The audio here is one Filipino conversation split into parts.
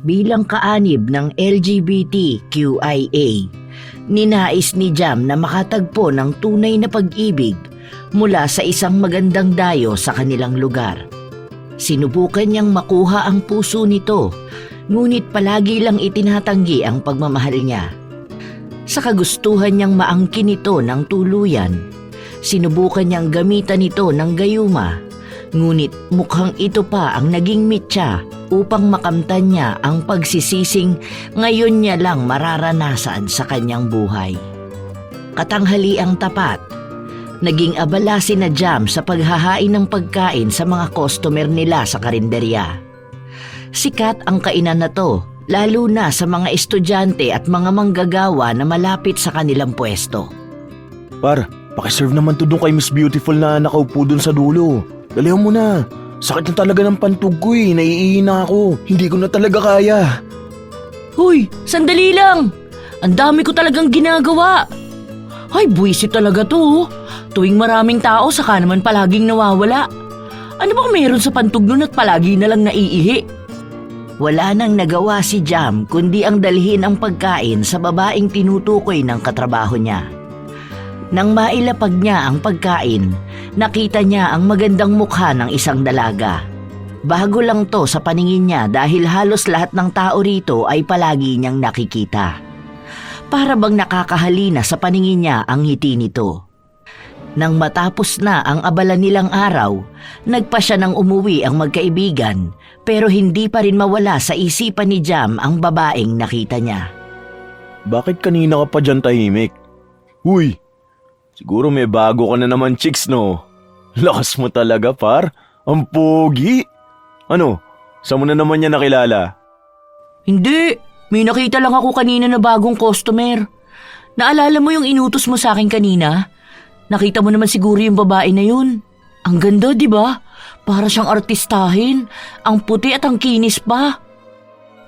Bilang kaanib ng LGBTQIA, ninais ni Jam na makatagpo ng tunay na pag-ibig mula sa isang magandang dayo sa kanilang lugar. Sinubukan niyang makuha ang puso nito, ngunit palagi lang itinatanggi ang pagmamahal niya. Sa kagustuhan niyang maangkin ito ng tuluyan, sinubukan niyang gamitan ito ng gayuma, ngunit mukhang ito pa ang naging mitya upang makamtan niya ang pagsisising ngayon niya lang mararanasan sa kanyang buhay. Katanghaliang tapat, naging abala sina Jam sa paghahain ng pagkain sa mga customer nila sa karinderya. Sikat ang kainan na to, lalo na sa mga estudyante at mga manggagawa na malapit sa kanilang pwesto. Par, pakiserve naman to doon kay Miss Beautiful na nakaupo doon sa dulo. Dalihan mo na. Sakit na talaga ng pantog ko eh. Naiihina ako. Hindi ko na talaga kaya. Hoy, sandali lang! Ang dami ko talagang ginagawa. Ay, buwisit talaga to. Tuwing maraming tao, saka naman palaging nawawala. Ano bang meron sa pantog nun at palagi na lang naiihi? Wala nang nagawa si Jam kundi ang dalhin ang pagkain sa babaeng tinutukoy ng katrabaho niya. Nang mailapag niya ang pagkain, nakita niya ang magandang mukha ng isang dalaga. Bago lang to sa paningin niya dahil halos lahat ng tao rito ay palagi niyang nakikita. Para bang nakakahalina sa paningin niya ang ngiti nito. Nang matapos na ang abala nilang araw, nagpa siya ng umuwi ang magkaibigan pero hindi pa rin mawala sa isipan ni Jam ang babaeng nakita niya. Bakit kanina ka pa dyan tahimik? Uy, siguro may bago ka na naman chicks no? Lakas mo talaga par, ang pogi. Ano, saan mo na naman niya nakilala? Hindi, may nakita lang ako kanina na bagong customer. Naalala mo yung inutos mo sa akin kanina? Nakita mo naman siguro yung babae na yun. Ang ganda, di ba? Para siyang artistahin. Ang puti at ang kinis pa.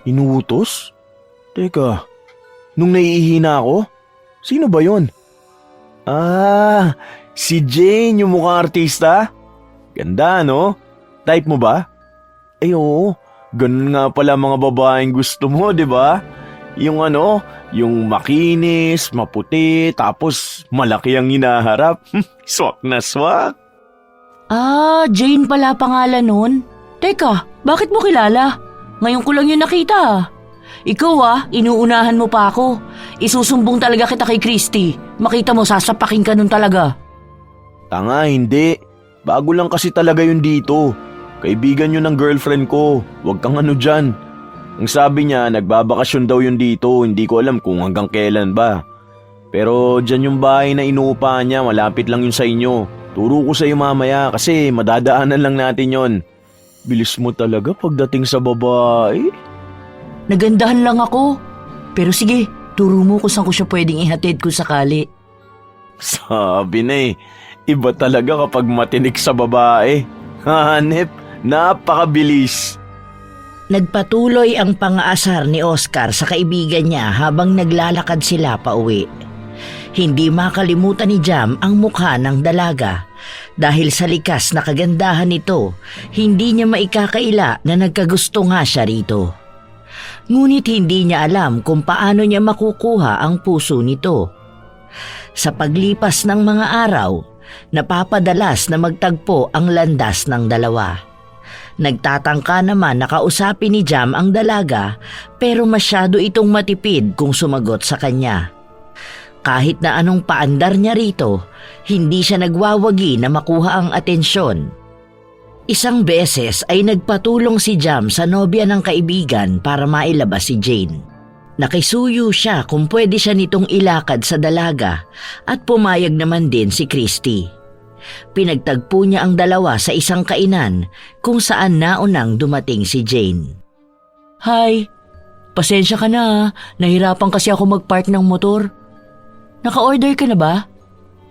Inuutos? Teka, nung naiihina ako? Sino ba yon? Ah, si Jane yung mukhang artista? Ganda, no? Type mo ba? Eh oo, ganun nga pala mga babaeng gusto mo, di ba? Yung yung makinis, maputi, tapos malaki ang hinaharap. Swak na swak. Ah, Jane pala pangalan nun. Teka, bakit mo kilala? Ngayon ko lang yun nakita. Ikaw inuunahan mo pa ako. Isusumbong talaga kita kay Christy. Makita mo, sasapakin ka nun talaga. Tanga, hindi. Bago lang kasi talaga yun dito. Kaibigan yun ng girlfriend ko. Huwag kang dyan. Ang sabi niya, nagbabakasyon daw yun dito. Hindi ko alam kung hanggang kailan ba. Pero dyan yung bahay na inuupahan niya, malapit lang yun sa inyo. Turo ko sa'yo mamaya kasi madadaanan lang natin yon. Bilis mo talaga pagdating sa babae. Nagandahan lang ako. Pero sige, turo mo kung saan ko siya pwedeng ihatid kung sakali. Sabi na iba talaga kapag matinik sa babae. Hanep, napakabilis. Nagpatuloy ang pang-aasar ni Oscar sa kaibigan niya habang naglalakad sila pauwi. Hindi makalimutan ni Jam ang mukha ng dalaga. Dahil sa likas na kagandahan nito, hindi niya maikakaila na nagkagusto nga siya rito. Ngunit hindi niya alam kung paano niya makukuha ang puso nito. Sa paglipas ng mga araw, napapadalas na magtagpo ang landas ng dalawa. Nagtatangka naman na kausapin ni Jam ang dalaga pero masyado itong matipid kung sumagot sa kanya. Kahit na anong paandar niya rito, hindi siya nagwawagi na makuha ang atensyon. Isang beses ay nagpatulong si Jam sa nobya ng kaibigan para mailabas si Jane. Nakisuyo siya kung pwede siya nitong ilakad sa dalaga at pumayag naman din si Christy. Pinagtagpo niya ang dalawa sa isang kainan kung saan naunang dumating si Jane. Hi, pasensya ka na nahirapan kasi ako mag-park ng motor. Naka-order ka na ba?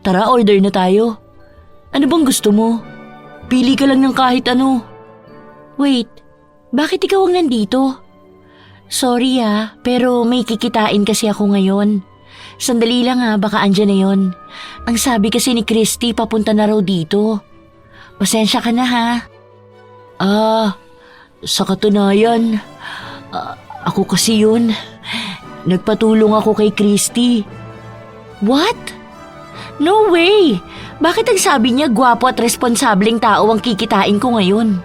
Tara, order na tayo. Ano bang gusto mo? Pili ka lang ng kahit ano. Wait, bakit ikaw ang nandito? Sorry pero may kikitain kasi ako ngayon. Sandali lang baka andyan na yon. Ang sabi kasi ni Christy papunta na raw dito. Pasensya ka na Sa katunayan, Ako kasi yun. Nagpatulong ako kay Christy. What? No way! Bakit nagsabi niya gwapo at responsableng tao ang kikitain ko ngayon?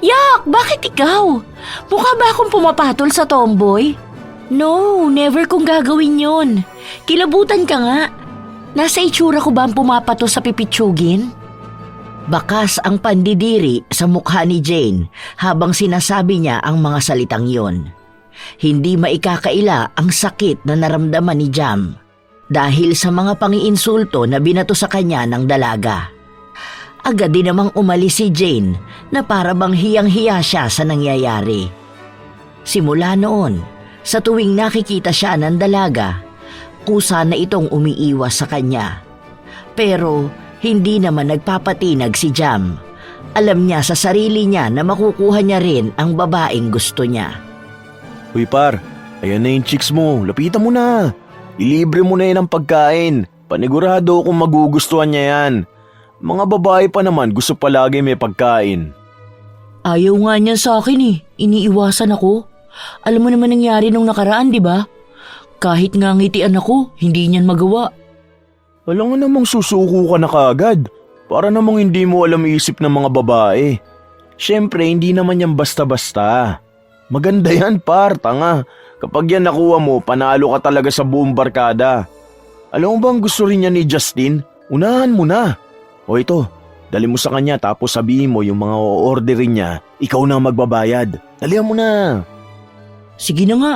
Yak! Bakit ikaw? Mukha ba akong pumapatol sa tomboy? No, never kong gagawin yon. Kilabutan ka nga. Nasa itsura ko ba ang pumapato sa pipitsugin? Bakas ang pandidiri sa mukha ni Jane habang sinasabi niya ang mga salitang yon. Hindi maikakaila ang sakit na naramdaman ni Jam dahil sa mga pangiinsulto na binato sa kanya ng dalaga. Agad din namang umalis si Jane na para bang hiyang-hiya siya sa nangyayari. Simula noon, sa tuwing nakikita siya ng dalaga, kusa na itong umiiwas sa kanya. Pero hindi naman nagpapatinag si Jam. Alam niya sa sarili niya na makukuha niya rin ang babaeng gusto niya. Uy par, ayan na yung chicks mo. Lapitan mo na. Ilibre mo na yan ang pagkain. Panigurado kung magugustuhan niya yan. Mga babae pa naman gusto palagi may pagkain. Ayaw nga niya sa akin eh. Iniiwasan ako. Alam mo naman nangyari nung nakaraan, di ba? Kahit nga ngitian ako, hindi niyan magawa. Alam nga namang susuko ka na kaagad. Para namang hindi mo alam isip ng mga babae. Siyempre, hindi naman yan basta-basta. Maganda yan par, tanga. Kapag yan nakuha mo, panalo ka talaga sa buong barkada. Alam mo bang gusto rin niya ni Justin? Unahan mo na. O ito, dali mo sa kanya tapos sabihin mo yung mga o-orderin niya, ikaw na magbabayad. Dalihan mo na. Sige na nga.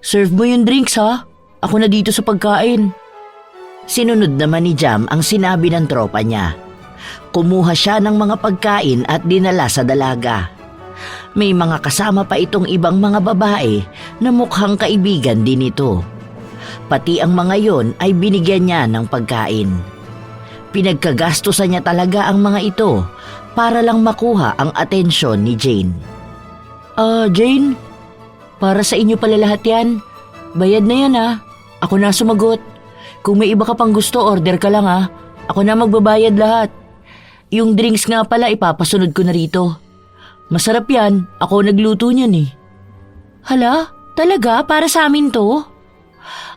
Serve mo yung drinks ha. Ako na dito sa pagkain. Sinunod naman ni Jam ang sinabi ng tropa niya. Kumuha siya ng mga pagkain at dinala sa dalaga. May mga kasama pa itong ibang mga babae na mukhang kaibigan din ito. Pati ang mga yon ay binigyan niya ng pagkain. Pinagkagastusan niya talaga ang mga ito para lang makuha ang atensyon ni Jane. Jane, para sa inyo pala lahat yan. Bayad na yan ha. Ako na sumagot. Kung may iba ka pang gusto, order ka lang ha. Ako na magbabayad lahat. Yung drinks nga pala ipapasunod ko na rito. Masarap yan. Ako nagluto niyan eh. Hala? Talaga? Para sa amin to?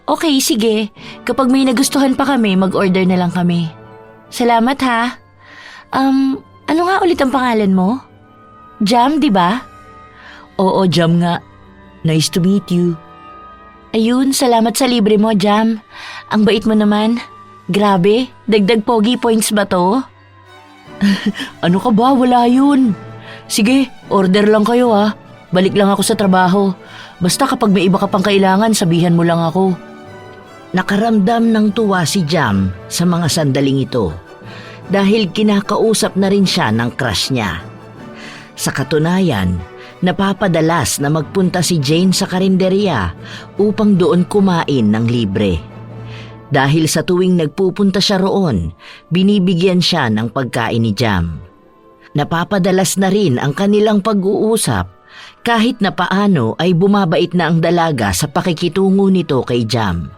Okay, sige. Kapag may nagustuhan pa kami, mag-order na lang kami. Salamat ha. Ano nga ulit ang pangalan mo? Jam, di ba? Oo, Jam nga. Nice to meet you. Ayun, salamat sa libre mo, Jam. Ang bait mo naman. Grabe, dagdag pogi points ba to? Ano ka ba? Wala yun. Sige, order lang kayo ha. Balik lang ako sa trabaho. Basta kapag may iba ka pang kailangan, sabihan mo lang ako. Nakaramdam ng tuwa si Jam sa mga sandaling ito dahil kinakausap na rin siya ng crush niya. Sa katunayan, napapadalas na magpunta si Jane sa karinderya upang doon kumain ng libre. Dahil sa tuwing nagpupunta siya roon, binibigyan siya ng pagkain ni Jam. Napapadalas na rin ang kanilang pag-uusap kahit na paano ay bumabait na ang dalaga sa pakikitungo nito kay Jam.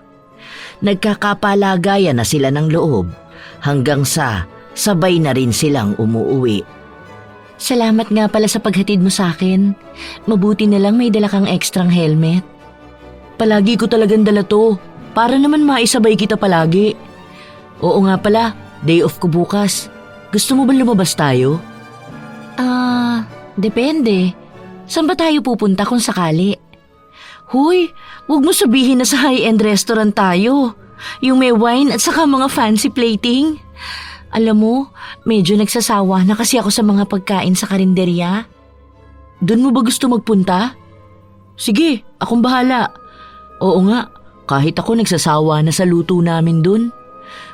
Nagkakapalagayan na sila ng loob hanggang sa sabay na rin silang umuuwi. Salamat nga pala sa paghatid mo sa akin. Mabuti na lang may dala kang ekstrang helmet. Palagi ko talagang dala to. Para naman maisabay kita palagi. Oo nga pala, day off ko bukas. Gusto mo ba lumabas tayo? Depende. Saan ba tayo pupunta kung sakali? Huy, huwag mo sabihin na sa high-end restaurant tayo. Yung may wine at saka mga fancy plating. Alam mo, medyo nagsasawa na kasi ako sa mga pagkain sa karinderya. Doon mo ba gusto magpunta? Sige, akong bahala. Oo nga, kahit ako nagsasawa na sa luto namin doon.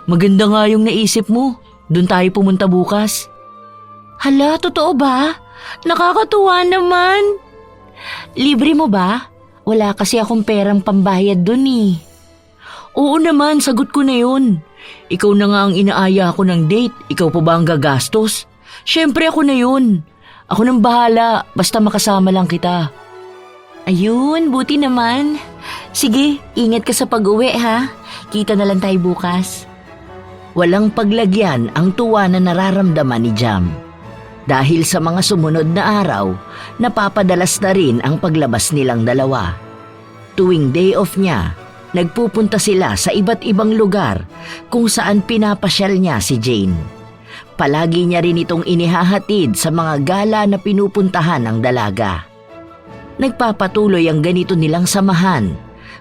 Maganda nga yung naisip mo. Doon tayo pumunta bukas. Hala, totoo ba? Nakakatuwa naman. Libre mo ba? Wala kasi akong perang pambayad doon eh. Oo naman, sagot ko na yun. Ikaw na nga ang inaaya ko ng date. Ikaw pa ba ang gagastos? Siyempre ako na yun. Ako nang bahala, basta makasama lang kita. Ayun, buti naman. Sige, ingat ka sa pag-uwi ha. Kita na lang tayo bukas. Walang paglagyan ang tuwa na nararamdaman ni Jam. Dahil sa mga sumunod na araw, napapadalas na rin ang paglabas nilang dalawa. Tuwing day off niya, nagpupunta sila sa iba't ibang lugar kung saan pinapasyal niya si Jane. Palagi niya rin itong inihahatid sa mga gala na pinupuntahan ng dalaga. Nagpapatuloy ang ganito nilang samahan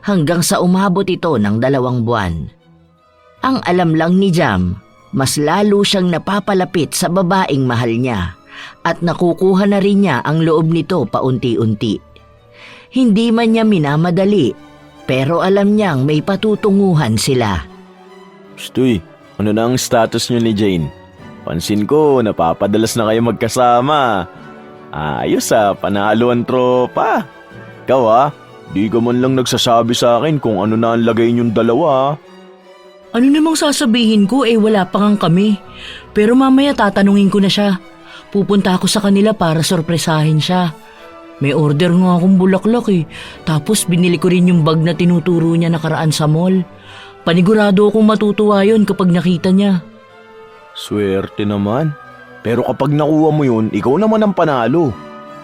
hanggang sa umabot ito ng 2 buwan. Ang alam lang ni Jam, mas lalo siyang napapalapit sa babaeng mahal niya at nakukuha na rin niya ang loob nito paunti-unti. Hindi man niya minamadali, pero alam niyang may patutunguhan sila. Stoy, ano na ang status niyo ni Jane? Pansin ko, napapadalas na kayo magkasama. Ayos panalo ang tropa. Ikaw di ka man lang nagsasabi sa akin kung ano na ang lagay niyong dalawa. Ano namang sasabihin ko wala pa ngang kami. Pero mamaya tatanungin ko na siya. Pupunta ako sa kanila para sorpresahin siya. May order nga akong bulaklak Tapos binili ko rin yung bag na tinuturo niya nakaraan sa mall. Panigurado akong matutuwa yun kapag nakita niya. Swerte naman. Pero kapag nakuha mo yun, ikaw naman ang panalo.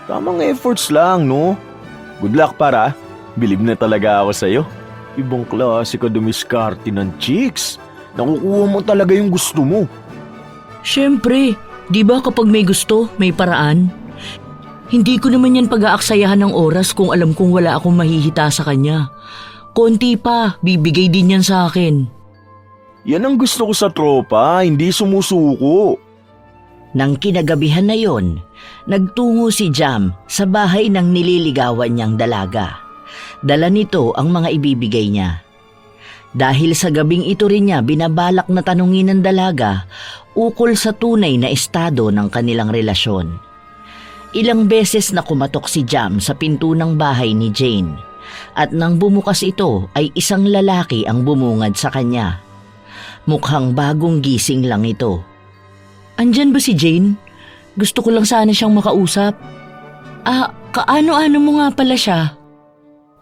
Tamang efforts lang, no? Good luck para. Believe na talaga ako sa'yo. Ibang klase ka dumiskarte ng chicks. Nakukuha mo talaga yung gusto mo. Siyempre, di ba kapag may gusto, may paraan? Hindi ko naman yan pag-aaksayahan ng oras kung alam kong wala akong mahihita sa kanya. Konti pa, bibigay din yan sa akin. Yan ang gusto ko sa tropa, hindi sumusuko. Nang kinagabihan na yon, nagtungo si Jam sa bahay ng nililigawan niyang dalaga. Dala nito ang mga ibibigay niya. Dahil sa gabing ito rin niya binabalak na tanungin ng dalaga ukol sa tunay na estado ng kanilang relasyon. Ilang beses na kumatok si Jam sa pinto ng bahay ni Jane at nang bumukas ito ay isang lalaki ang bumungad sa kanya. Mukhang bagong gising lang ito. Andyan ba si Jane? Gusto ko lang sana siyang makausap. Kaano-ano mo nga pala siya?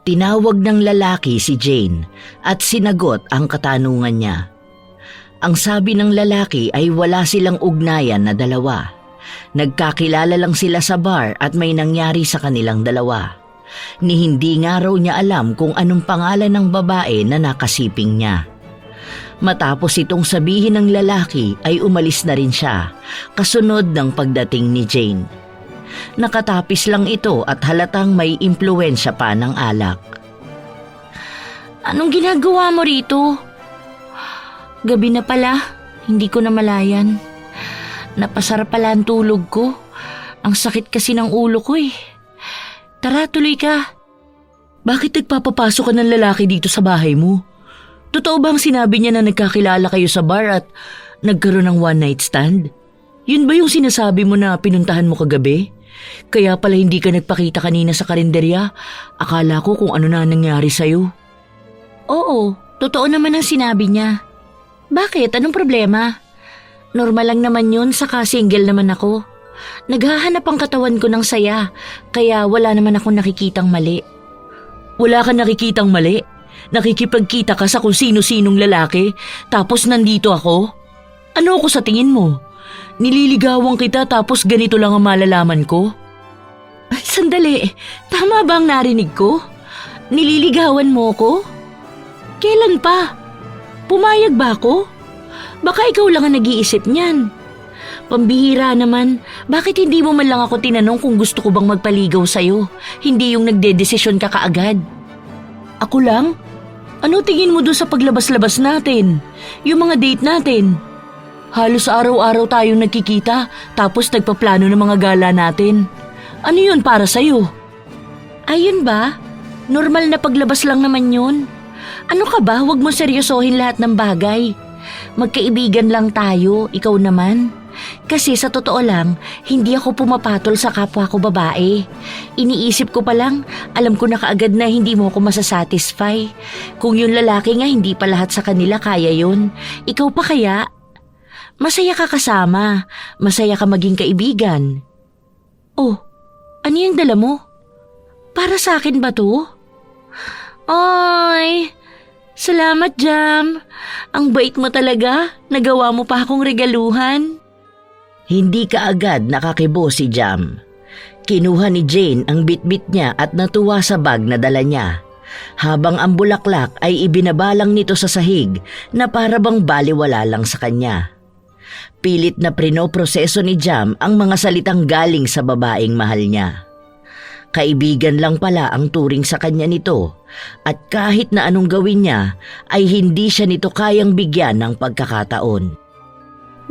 Tinawag ng lalaki si Jane at sinagot ang katanungan niya. Ang sabi ng lalaki ay wala silang ugnayan na dalawa. Nagkakilala lang sila sa bar at may nangyari sa kanilang dalawa. Ni hindi nga raw niya alam kung anong pangalan ng babae na nakasiping niya. Matapos itong sabihin ng lalaki ay umalis na rin siya, kasunod ng pagdating ni Jane. Nakatapis lang ito at halatang may impluwensya pa ng alak. Anong ginagawa mo rito? Gabi na pala, hindi ko na malayan. Napasara pala ang tulog ko. Ang sakit kasi ng ulo ko Tara, tuloy ka. Bakit nagpapapasok ka ng lalaki dito sa bahay mo? Totoo ba ang sinabi niya na nagkakilala kayo sa bar at nagkaroon ng one night stand? Yun ba yung sinasabi mo na pinuntahan mo kagabi? Kaya pala hindi ka nagpakita kanina sa karinderya. Akala ko kung ano na nangyari sa'yo. Oo, totoo naman ang sinabi niya. Bakit? Anong problema? Normal lang naman yun, saka single naman ako. Naghahanap ang katawan ko ng saya, kaya wala naman akong nakikitang mali. Wala ka nakikitang mali? Nakikipagkita ka sa kung sino-sinong lalaki, tapos nandito ako? Ano ako sa tingin mo? Nililigawan kita tapos ganito lang ang malalaman ko? Ay, sandali. Tama ba ang narinig ko? Nililigawan mo ko? Kailan pa? Pumayag ba ako? Baka ikaw lang ang nag-iisip niyan. Pambihira naman, bakit hindi mo man lang ako tinanong kung gusto ko bang magpaligaw sa'yo? Hindi yung nagdedesisyon ka kaagad. Ako lang? Ano tingin mo dun sa paglabas-labas natin? Yung mga date natin? Halos araw-araw tayong nagkikita tapos nagpaplano ng mga gala natin. Ano yun para sa'yo? Ayun ba? Normal na paglabas lang naman yun. Ano ka ba? Huwag mo seryosohin lahat ng bagay. Magkaibigan lang tayo, ikaw naman. Kasi sa totoo lang, hindi ako pumapatol sa kapwa ko babae. Iniisip ko pa lang, alam ko na kaagad na hindi mo ako masasatisfy. Kung yung lalaki nga hindi pa lahat sa kanila kaya yun, ikaw pa kaya? Masaya ka kasama, masaya ka maging kaibigan. Oh, ano yung dala mo? Para sa akin ba to? Ay, salamat Jam. Ang bait mo talaga, nagawa mo pa akong regaluhan. Hindi kaagad nakakibo si Jam. Kinuha ni Jane ang bitbit niya at natuwa sa bag na dala niya, habang ang bulaklak ay ibinabalang nito sa sahig na para bang baliwala lang sa kanya. Pilit na prinoproseso ni Jam ang mga salitang galing sa babaeng mahal niya. Kaibigan lang pala ang turing sa kanya nito, at kahit na anong gawin niya ay hindi siya nito kayang bigyan ng pagkakataon.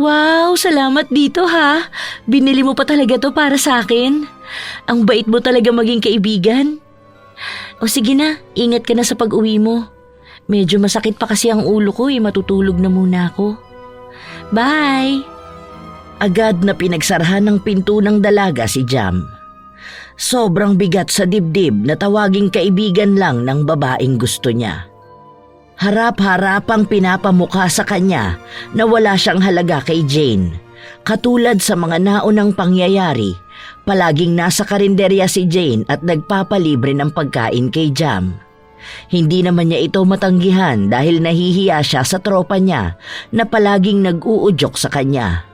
Wow, salamat dito ha. Binili mo pa talaga to para sa akin. Ang bait mo talaga maging kaibigan. O sige na, ingat ka na sa pag-uwi mo. Medyo masakit pa kasi ang ulo ko matutulog na muna ako. Bye! Agad na pinagsarahan ng pinto ng dalaga si Jam. Sobrang bigat sa dibdib na tawaging kaibigan lang ng babaeng gusto niya. Harap-harapang pinapamukha sa kanya na wala siyang halaga kay Jane. Katulad sa mga naunang pangyayari, palaging nasa karinderya si Jane at nagpapalibre ng pagkain kay Jam. Hindi naman niya ito matanggihan dahil nahihiya siya sa tropa niya na palaging nag-uudyok sa kanya.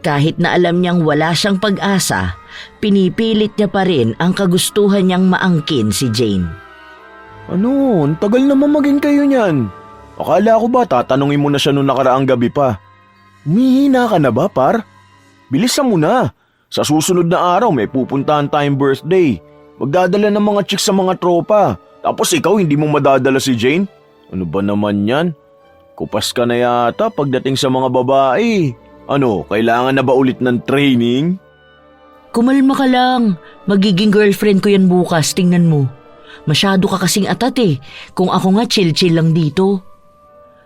Kahit na alam niyang wala siyang pag-asa, pinipilit niya pa rin ang kagustuhan niyang maangkin si Jane. Ano, ang tagal naman maging kayo niyan. Akala ko ba tatanungin mo na siya noong nakaraang gabi pa? Umihina ka na ba, par? Bilisan mo na. Sa susunod na araw may pupuntahan tayong birthday. Magdadala ng mga chicks sa mga tropa. Tapos ikaw hindi mo madadala si Jane? Ano ba naman yan? Kupas ka na yata pagdating sa mga babae. Ano, kailangan na ba ulit ng training? Kumalma ka lang. Magiging girlfriend ko yan bukas, tingnan mo. Masyado ka kasing atat kung ako nga chill-chill lang dito.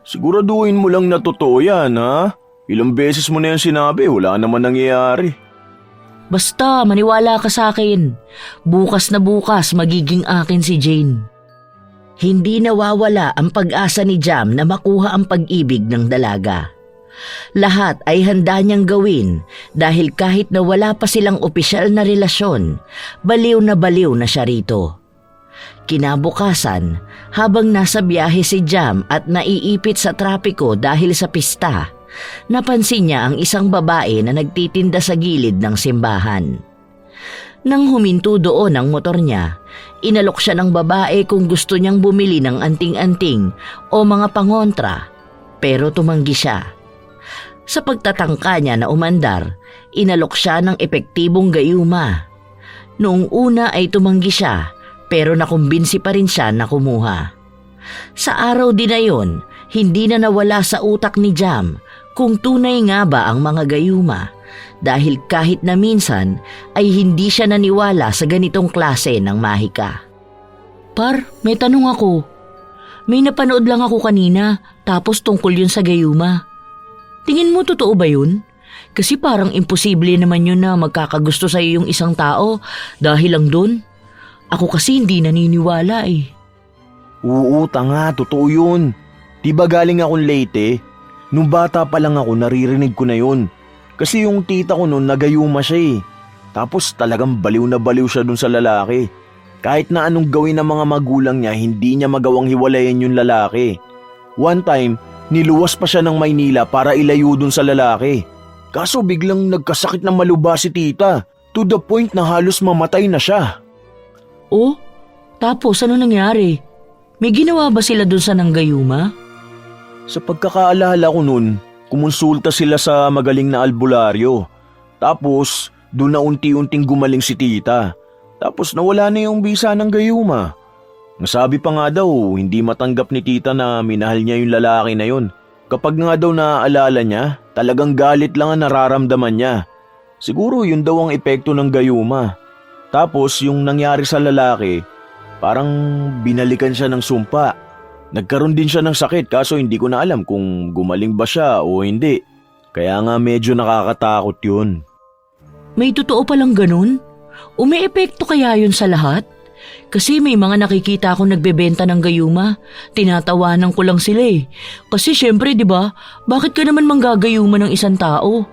Siguraduhin mo lang na totoo yan, ha? Ilang beses mo na yan sinabi, wala naman nangyayari. Basta, maniwala ka sa akin. Bukas na bukas magiging akin si Jane. Hindi nawawala ang pag-asa ni Jam na makuha ang pag-ibig ng dalaga. Lahat ay handa niyang gawin dahil kahit na wala pa silang opisyal na relasyon, baliw na siya rito. Kinabukasan, habang nasa biyahe si Jam at naiipit sa trapiko dahil sa pista, napansin niya ang isang babae na nagtitinda sa gilid ng simbahan. Nang huminto doon ang motor niya, inalok siya ng babae kung gusto niyang bumili ng anting-anting o mga pangontra, pero tumanggi siya. Sa pagtatangka niya na umandar, inalok siya ng epektibong gayuma. Noong una ay tumanggi siya, pero nakumbinsi pa rin siya na kumuha. Sa araw din na yon, hindi na nawala sa utak ni Jam kung tunay nga ba ang mga gayuma, dahil kahit na minsan ay hindi siya naniwala sa ganitong klase ng mahika. Par, may tanong ako. May napanood lang ako kanina, tapos tungkol yun sa gayuma. Tingin mo totoo ba yun? Kasi parang imposible naman yun na magkakagusto sa'yo yung isang tao dahil lang dun. Ako kasi hindi naniniwala Oo, tanga, totoo yun. Diba galing akong Leyte? Nung bata pa lang ako naririnig ko na yun. Kasi yung tita ko noon nagayuma siya Tapos talagang baliw na baliw siya dun sa lalaki. Kahit na anong gawin ng mga magulang niya, hindi niya magawang hiwalayan yung lalaki. One time, niluwas pa siya ng Maynila para ilayo dun sa lalaki. Kaso biglang nagkasakit ng maluba si tita, to the point na halos mamatay na siya. Oh, tapos ano nangyari? May ginawa ba sila dun sa nanggayuma? Sa pagkakaalala ko nun, kumonsulta sila sa magaling na albularyo. Tapos, doon na unti-unting gumaling si tita. Tapos nawala na yung bisa ng gayuma. Nasabi pa nga daw, hindi matanggap ni tita na minahal niya yung lalaki na yun. Kapag nga daw naaalala niya, talagang galit lang ang nararamdaman niya. Siguro yun daw ang epekto ng gayuma. Tapos yung nangyari sa lalaki, parang binalikan siya ng sumpa. Nagkaroon din siya ng sakit kaso hindi ko na alam kung gumaling ba siya o hindi. Kaya nga medyo nakakatakot yun. May totoo palang ganun? O may epekto kaya yun sa lahat? Kasi may mga nakikita akong nagbebenta ng gayuma. Tinatawanan ko lang sila Kasi syempre, di ba, bakit ka naman manggagayuma ng isang tao?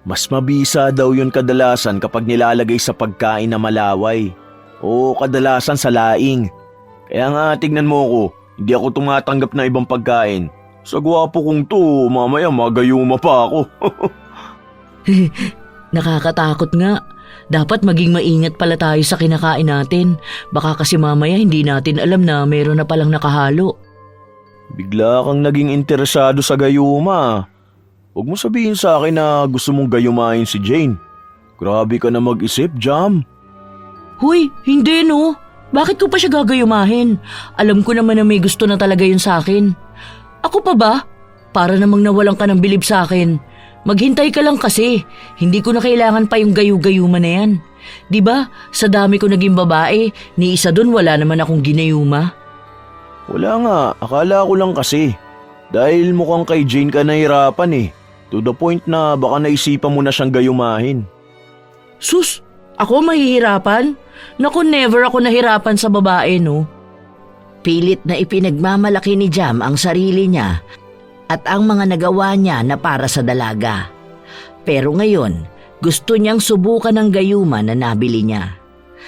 Mas mabisa daw yun kadalasan kapag nilalagay sa pagkain na malaway. O kadalasan sa laing. Kaya nga tignan mo ko, hindi ako tumatanggap na ibang pagkain. Sa gwapo kong to, mamaya magayuma pa ako. Nakakatakot nga. Dapat maging maingat pala tayo sa kinakain natin. Baka kasi mamaya hindi natin alam na meron na palang nakahalo. Bigla kang naging interesado sa gayuma. Huwag mo sabihin sa akin na gusto mong gayumahin si Jane. Grabe ka na mag-isip, Jam. Huy, hindi no. Bakit ko pa siya gagayumahin? Alam ko naman na may gusto na talaga yun sa akin. Ako pa ba? Para namang nawalan ka ng bilib sa akin. Maghintay ka lang kasi. Hindi ko na kailangan pa yung gayu-gayuma na yan. Diba, sa dami ko naging babae, ni isa dun wala naman akong ginayuma. Wala nga, akala ko lang kasi. Dahil mukhang kay Jane ka nahirapan eh. To the point na baka naisipan mo na siyang gayumahin. Sus, ako mahihirapan? Naku, never ako nahirapan sa babae, no? Pilit na ipinagmamalaki ni Jam ang sarili niya at ang mga nagawa niya na para sa dalaga. Pero ngayon, gusto niyang subukan ng gayuma na nabili niya.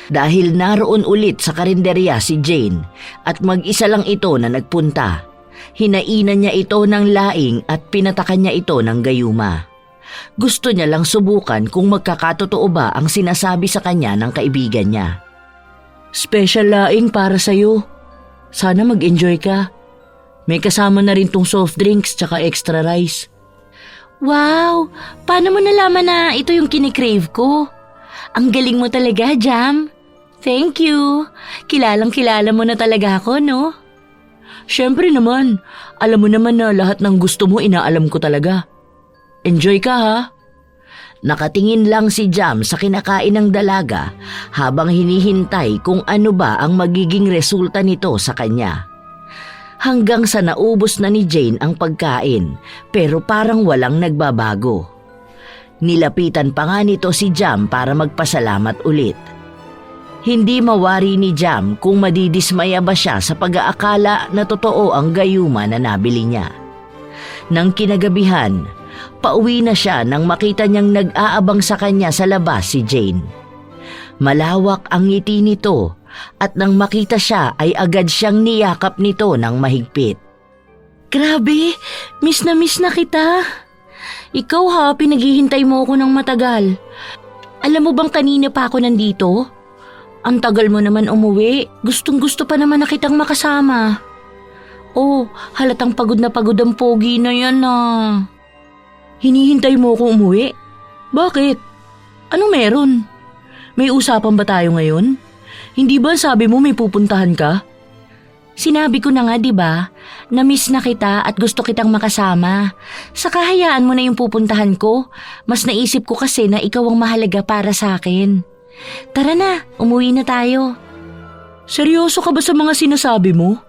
Dahil naroon ulit sa karinderya si Jane at mag-isa lang ito na nagpunta, hinainan niya ito ng laing at pinatakan niya ito ng gayuma. Gusto niya lang subukan kung magkakatotoo ba ang sinasabi sa kanya ng kaibigan niya. Special laing para sa'yo. Sana mag-enjoy ka. May kasama na rin tong soft drinks tsaka extra rice. Wow! Paano mo nalaman na ito yung kinikrave ko? Ang galing mo talaga, Jam. Thank you. Kilalang-kilala mo na talaga ako, no? Siyempre naman. Alam mo naman na lahat ng gusto mo inaalam ko talaga. Enjoy ka ha? Nakatingin lang si Jam sa kinakain ng dalaga habang hinihintay kung ano ba ang magiging resulta nito sa kanya. Hanggang sa naubos na ni Jane ang pagkain pero parang walang nagbabago. Nilapitan pa nga nito si Jam para magpasalamat ulit. Hindi mawari ni Jam kung madidismaya ba siya sa pag-aakala na totoo ang gayuma na nabili niya. Nang kinagabihan, pauwi na siya nang makita niyang nag-aabang sa kanya sa labas si Jane. Malawak ang ngiti nito at nang makita siya ay agad siyang niyakap nito ng mahigpit. Grabe, miss na kita. Ikaw ha, pinaghihintay mo ako ng matagal. Alam mo bang kanina pa ako nandito? Ang tagal mo naman umuwi, gustong-gusto pa naman na kitang makasama. Oh, halatang pagod na pagod ang pogi na yan ah. Hinihintay mo ako umuwi? Bakit? Ano meron? May usapan ba tayo ngayon? Hindi ba sabi mo may pupuntahan ka? Sinabi ko na nga 'di ba, na miss na kita at gusto kitang makasama. Saka hayaan mo na yung pupuntahan ko. Mas naisip ko kasi na ikaw ang mahalaga para sa akin. Tara na, umuwi na tayo. Seryoso ka ba sa mga sinasabi mo?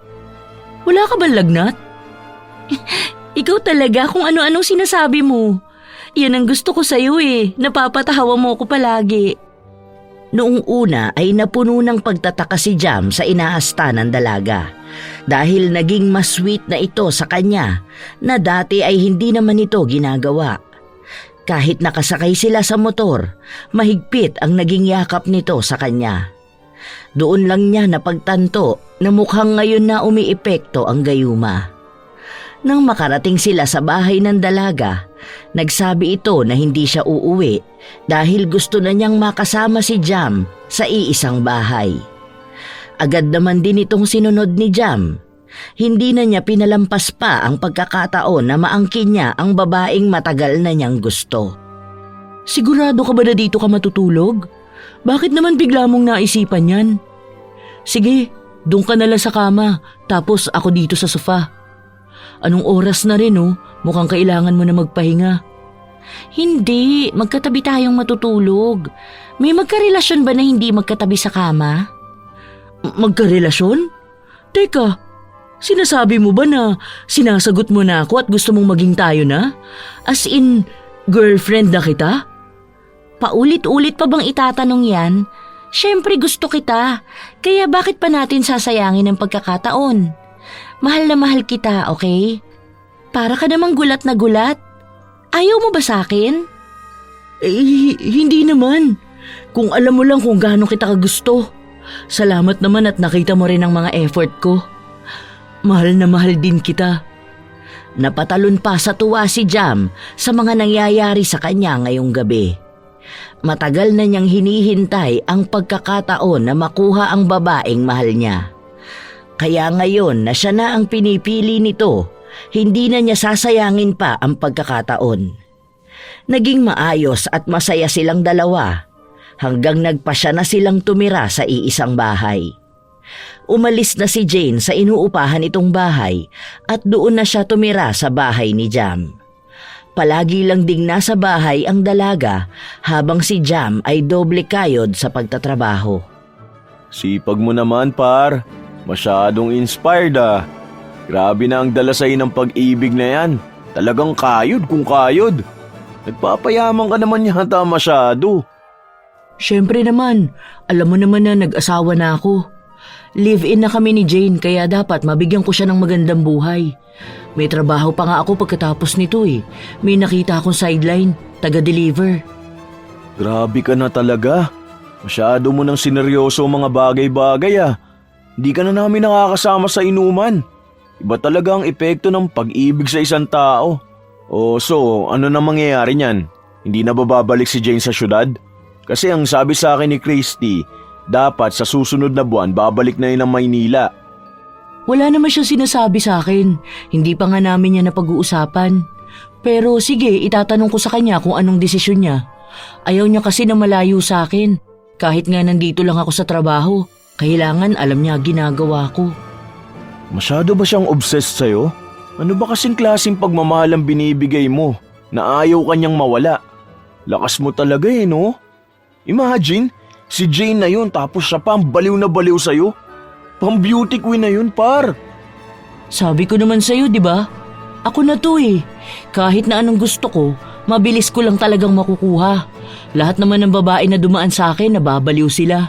Wala ka ba lagnat? Ikaw talaga kung ano-anong sinasabi mo. Yan ang gusto ko sa'yo eh, napapatawa mo ko palagi. Noong una ay napuno ng pagtataka si Jam sa inaasta ng dalaga dahil naging mas sweet na ito sa kanya na dati ay hindi naman ito ginagawa. Kahit nakasakay sila sa motor, mahigpit ang naging yakap nito sa kanya. Doon lang niya napagtanto na mukhang ngayon na umiepekto ang gayuma. Nang makarating sila sa bahay ng dalaga, nagsabi ito na hindi siya uuwi dahil gusto na niyang makasama si Jam sa iisang bahay. Agad naman din itong sinunod ni Jam. Hindi na niya pinalampas pa ang pagkakataon na maangkin niya ang babaeng matagal na niyang gusto. Sigurado ka ba na dito ka matutulog? Bakit naman bigla mong naisipan yan? Sige, doon ka na lang sa kama, tapos ako dito sa sofa. Anong oras na rin oh, mukhang kailangan mo na magpahinga. Hindi, magkatabi tayong matutulog. May magkarelasyon ba na hindi magkatabi sa kama? Magkarelasyon? Teka, sinasabi mo ba na sinasagot mo na ako at gusto mong maging tayo na? As in, girlfriend na kita? Paulit-ulit pa bang itatanong yan? Siyempre gusto kita, kaya bakit pa natin sasayangin ang pagkakataon? Mahal na mahal kita, okay? Para ka namang gulat na gulat. Ayaw mo ba sa akin? Hindi naman. Kung alam mo lang kung gaano kita kagusto. Salamat naman at nakita mo rin ang mga effort ko. Mahal na mahal din kita. Napatalon pa sa tuwa si Jam sa mga nangyayari sa kanya ngayong gabi. Matagal na niyang hinihintay ang pagkakataon na makuha ang babaeng mahal niya. Kaya ngayon na siya na ang pinipili nito, hindi na niya sasayangin pa ang pagkakataon. Naging maayos at masaya silang dalawa hanggang nagpasya na silang tumira sa iisang bahay. Umalis na si Jane sa inuupahan itong bahay at doon na siya tumira sa bahay ni Jam. Palagi lang ding nasa bahay ang dalaga habang si Jam ay doble kayod sa pagtatrabaho. Sipag mo naman, par. Masyadong inspired ah. Grabe na ang dala sa'yo ng pag-ibig na yan. Talagang kayod kung kayod. Nagpapayaman ka naman yata masyado. Siyempre naman, alam mo naman na nag-asawa na ako. Live-in na kami ni Jane kaya dapat mabigyan ko siya ng magandang buhay. May trabaho pa nga ako pagkatapos nito eh. May nakita akong sideline, taga-deliver. Grabe ka na talaga. Masyado mo nang sineryoso ang mga bagay-bagay ah. Di ka na namin nakakasama sa inuman. Iba talaga ang epekto ng pag-ibig sa isang tao. O so, ano na mangyayari niyan? Hindi na bababalik si Jane sa syudad? Kasi ang sabi sa akin ni Christy, dapat sa susunod na buwan babalik na yun ng Maynila. Wala naman siya sinasabi sa akin. Hindi pa nga namin niya napag-uusapan. Pero sige, itatanong ko sa kanya kung anong desisyon niya. Ayaw niya kasi na malayo sa akin. Kahit nga nandito lang ako sa trabaho, kailangan alam niya ginagawa ko. Masyado ba siyang obsessed sa'yo? Ano ba kasing klaseng pagmamahal ang binibigay mo na ayaw kanyang mawala? Lakas mo talaga eh, no? Imagine, si Jane na yun tapos siya pa ang baliw na baliw sa'yo. Pang beauty queen na yun, par. Sabi ko naman sa'yo, di ba? Ako na to eh. Kahit na anong gusto ko, mabilis ko lang talagang makukuha. Lahat naman ng babae na dumaan sa akin, nababaliw sila.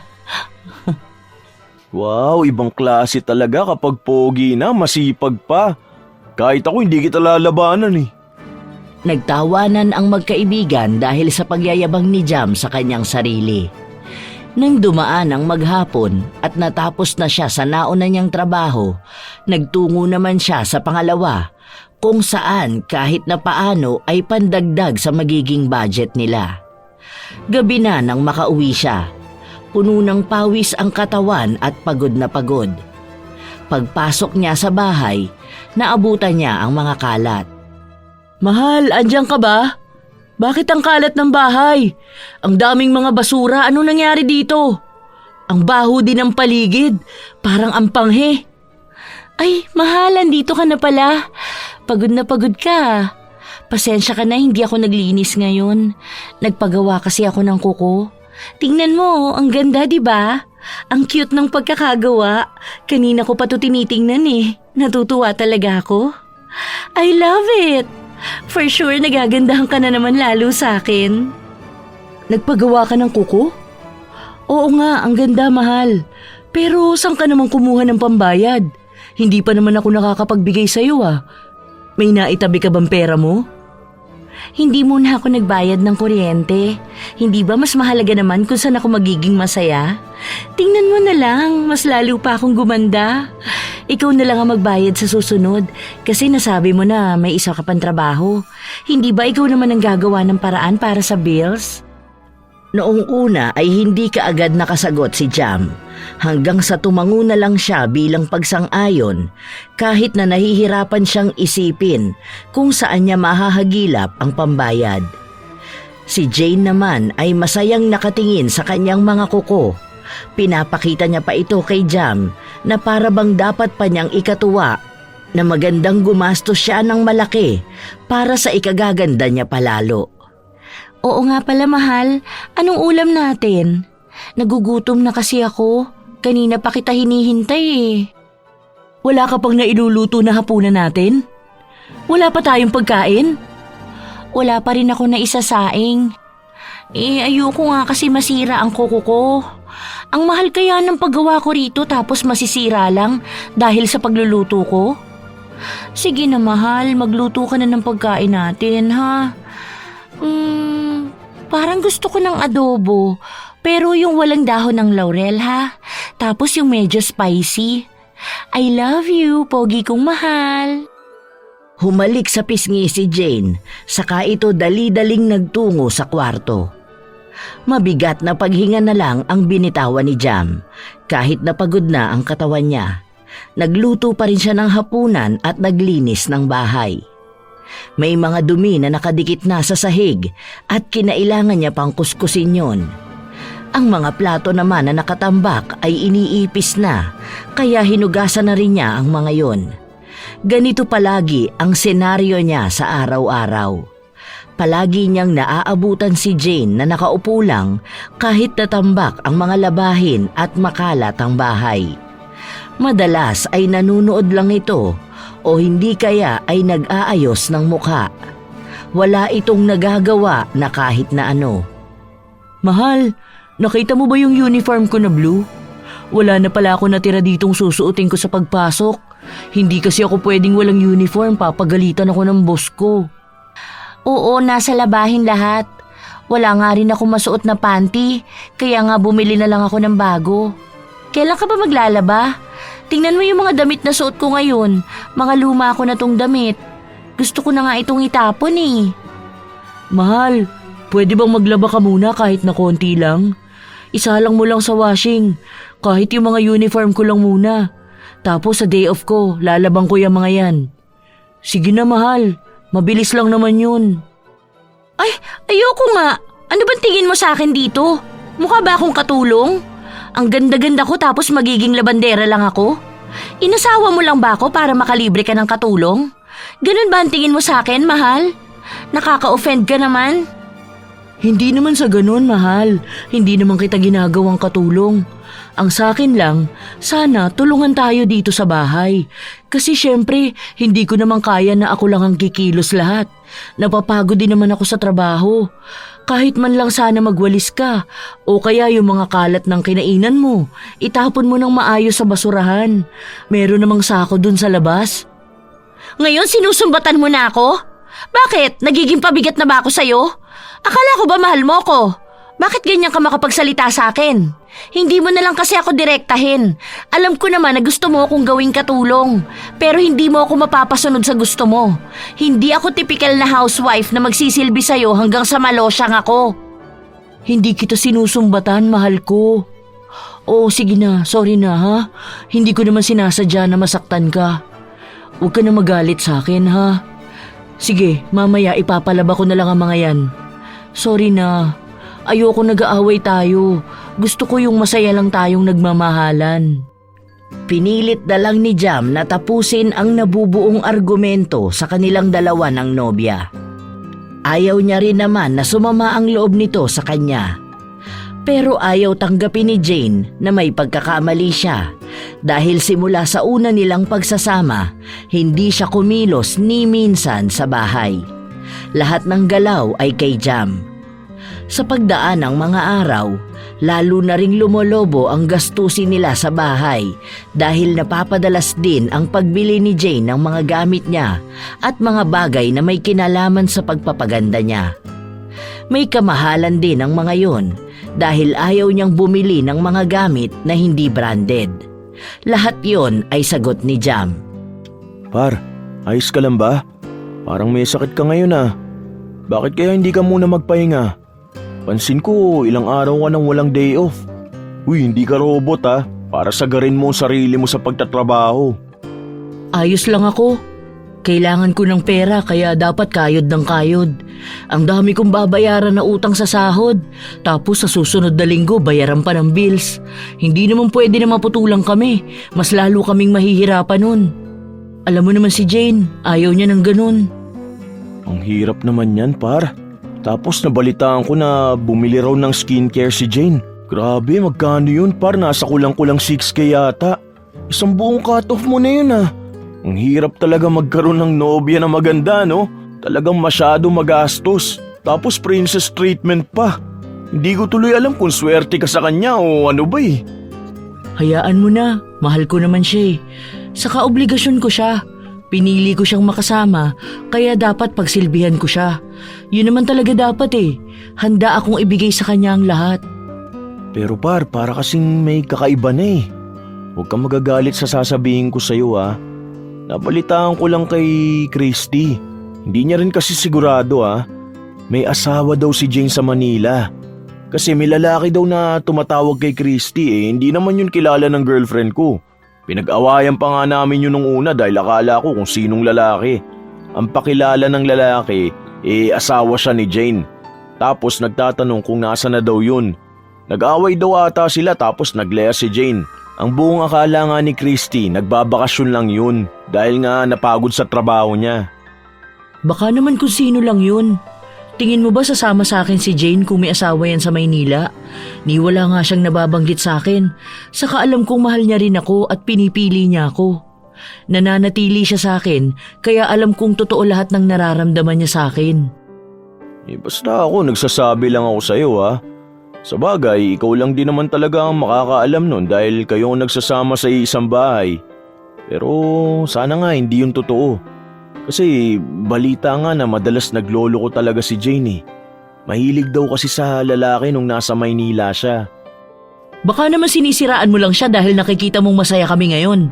Wow, ibang klase talaga kapag pogi na, masipag pa. Kahit ako hindi kita lalabanan eh. Nagtawanan ang magkaibigan dahil sa pagyayabang ni Jam sa kanyang sarili. Nang dumaan ang maghapon at natapos na siya sa nauna niyang trabaho, nagtungo naman siya sa pangalawa kung saan kahit na paano ay pandagdag sa magiging budget nila. Gabi na nang makauwi siya. Puno ng pawis ang katawan at pagod na pagod. Pagpasok niya sa bahay, naabutan niya ang mga kalat. Mahal, andyan ka ba? Bakit ang kalat ng bahay? Ang daming mga basura, ano nangyari dito? Ang baho din ng paligid, parang ampanghe. Ay, mahal, andito ka na pala. Pagod na pagod ka. Pasensya ka na, hindi ako naglinis ngayon. Nagpagawa kasi ako ng kuko. Tingnan mo, ang ganda, di ba? Ang cute ng pagkakagawa. Kanina ko pa to tinitingnan eh. Natutuwa talaga ako. I love it. For sure, nagagandahan ka na naman lalo sa akin. Nagpagawa ka ng kuko? Oo nga, ang ganda, mahal. Pero saan ka naman kumuha ng pambayad? Hindi pa naman ako nakakapagbigay sa'yo ah. May naitabi ka bang pera mo? Hindi muna ako nagbayad ng kuryente. Hindi ba mas mahalaga naman kung saan ako magiging masaya? Tingnan mo na lang, mas lalo pa akong gumanda. Ikaw na lang ang magbayad sa susunod kasi nasabi mo na may isa ka pang trabaho. Hindi ba ikaw naman ang gagawa ng paraan para sa bills? Noong una ay hindi kaagad nakasagot si Jam hanggang sa tumango na lang siya bilang pagsang-ayon kahit na nahihirapan siyang isipin kung saan niya mahahagilap ang pambayad. Si Jane naman ay masayang nakatingin sa kanyang mga kuko. Pinapakita niya pa ito kay Jam na para bang dapat pa niyang ikatuwa na magandang gumastos siya ng malaki para sa ikagaganda niya palalo. Oo nga pala, mahal. Anong ulam natin? Nagugutom na kasi ako. Kanina pa kita hinihintay eh. Wala ka pang nailuluto na hapunan natin? Wala pa tayong pagkain? Wala pa rin ako na isasaing. Ayoko nga kasi masira ang kuko ko. Ang mahal kaya ng paggawa ko rito tapos masisira lang dahil sa pagluluto ko? Sige na, mahal. Magluto ka na ng pagkain natin, ha? Parang gusto ko ng adobo, pero yung walang dahon ng laurel ha. Tapos yung medyo spicy. I love you, pogi kong mahal. Humalik sa pisngi si Jane, saka ito dali-daling nagtungo sa kwarto. Mabigat na paghinga na lang ang binitawan ni Jam, kahit napagod na ang katawan niya. Nagluto pa rin siya ng hapunan at naglinis ng bahay. May mga dumi na nakadikit na sa sahig at kinailangan niya pang kuskusin yon. Ang mga plato naman na nakatambak ay iniipis na, kaya hinugasan na rin niya ang mga yon. Ganito palagi ang senaryo niya sa araw-araw. Palagi niyang naaabutan si Jane na nakaupo lang kahit natambak ang mga labahin at makalat ang bahay. Madalas ay nanunood lang ito o hindi kaya ay nag-aayos ng mukha. Wala itong nagagawa na kahit na ano. Mahal, nakita mo ba yung uniform ko na blue? Wala na pala ako natira ditong susuotin ko sa pagpasok. Hindi kasi ako pwedeng walang uniform, papagalitan ako ng boss ko. Oo, nasa labahin lahat. Wala nga rin ako masuot na panty, kaya nga bumili na lang ako ng bago. Kailan ka ba maglalaba? Tingnan mo yung mga damit na suot ko ngayon. Mga luma ko na tong damit. Gusto ko na nga itong itapon eh. Mahal, pwede bang maglaba ka muna kahit na konti lang? Isalang mo lang sa washing, kahit yung mga uniform ko lang muna. Tapos sa day off ko, lalabang ko yung mga yan. Sige na mahal, mabilis lang naman yun. Ay, ayoko nga. Ano bang tingin mo sa akin dito? Mukha ba akong katulong? Ang ganda-ganda ko tapos magiging labandera lang ako? Inasawa mo lang ba ako para makalibre ka ng katulong? Ganun ba ang tingin mo sa akin, mahal? Nakaka-offend ka naman. Hindi naman sa ganun, mahal. Hindi naman kita ginagawang katulong. Ang sa akin lang, sana tulungan tayo dito sa bahay. Kasi syempre, hindi ko naman kaya na ako lang ang kikilos lahat. Napapagod din naman ako sa trabaho. Kahit man lang sana magwalis ka, o kaya yung mga kalat ng kinainan mo, itapon mo ng maayos sa basurahan. Meron namang sako dun sa labas. Ngayon sinusumbatan mo na ako? Bakit? Nagiging pabigat na ba ako sa'yo? Akala ko ba mahal mo ko? Bakit ganyan ka makapagsalita sa akin? Hindi mo na lang kasi ako direktahin. Alam ko naman na gusto mo akong gawing katulong, pero hindi mo ako mapapasunod sa gusto mo. Hindi ako typical na housewife na magsisilbi sa'yo hanggang sa malosyang ako. Hindi kita sinusumbatan, mahal ko. Oo, sige na, sorry na ha. Hindi ko naman sinasadya na masaktan ka. Huwag ka na magalit sa akin ha. Sige, mamaya ipapalaba ko na lang ang mga yan. Sorry na. Ayoko nag-aaway tayo. Gusto ko yung masaya lang tayong nagmamahalan. Pinilit na lang ni Jam na tapusin ang nabubuong argumento sa kanilang dalawa ng nobya. Ayaw niya rin naman na sumama ang loob nito sa kanya. Pero ayaw tanggapin ni Jane na may pagkakamali siya dahil simula sa una nilang pagsasama, hindi siya kumilos ni minsan sa bahay. Lahat ng galaw ay kay Jam. Sa pagdaan ng mga araw, lalo na ring lumolobo ang gastusin nila sa bahay dahil napapadalas din ang pagbili ni Jane ng mga gamit niya at mga bagay na may kinalaman sa pagpapaganda niya. May kamahalan din ang mga yon dahil ayaw niyang bumili ng mga gamit na hindi branded. Lahat yon ay sagot ni Jam. Par, ayos ka lang ba? Parang may sakit ka ngayon ah. Bakit kaya hindi ka muna magpahinga? Pansin ko, ilang araw ka nang walang day off. Uy, hindi ka robot ah. Para sagarin mo ang sarili mo sa pagtatrabaho. Ayos lang ako. Kailangan ko ng pera kaya dapat kayod ng kayod. Ang dami kong babayaran na utang sa sahod. Tapos sa susunod na linggo bayaran pa ng bills. Hindi naman pwede na maputulang kami. Mas lalo kaming mahihirapan nun. Alam mo naman si Jane, ayaw niya ng ganun. Ang hirap naman yan, par. Tapos nabalitaan ko na bumili raw ng skincare si Jane. Grabe, magkano yun par? Nasa kulang-kulang 6K yata. Isang buong cut-off mo na yun ah. Ang hirap talaga magkaroon ng nobya na maganda, no? Talagang masyado magastos. Tapos princess treatment pa. Hindi ko tuloy alam kung swerte ka sa kanya o ano ba eh. Hayaan mo na, mahal ko naman siya eh. Saka obligasyon ko siya. Pinili ko siyang makasama, kaya dapat pagsilbihan ko siya. Yun naman talaga dapat eh. Handa akong ibigay sa kanya ang lahat. Pero par, para kasing may kakaiba na eh. Huwag kang magagalit sa sasabihin ko sa'yo ah. Nabalitaan ko lang kay Christy. Hindi niya rin kasi sigurado May asawa daw si Jane sa Manila. Kasi may lalaki daw na tumatawag kay Christy hindi naman yun kilala ng girlfriend ko. Pinag-awayan pa nga namin yun nung una dahil akala ko kung sinong lalaki. Ang pakilala ng lalaki, asawa siya ni Jane. Tapos nagtatanong kung nasa na daw yun. Nag-away daw ata sila tapos nagleya si Jane. Ang buong akala nga ni Christy, nagbabakasyon lang yun dahil nga napagod sa trabaho niya. Baka naman kung sino lang yun. Tingin mo ba sasama sa akin si Jane kung may asawa yan sa Maynila? Ni wala nga siyang nababanggit sa akin. Saka alam kong mahal niya rin ako at pinipili niya ako. Nananatili siya sa akin kaya alam kong totoo lahat ng nararamdaman niya sa akin. Basta ako, nagsasabi lang ako sa'yo Sa bagay, ikaw lang din naman talaga ang makakaalam nun dahil kayo nagsasama sa isang bahay. Pero sana nga hindi yun totoo. Kasi balita nga na madalas naglolo ko talaga si Jane Mahilig daw kasi sa lalaki nung nasa Maynila siya. Baka naman sinisiraan mo lang siya dahil nakikita mong masaya kami ngayon.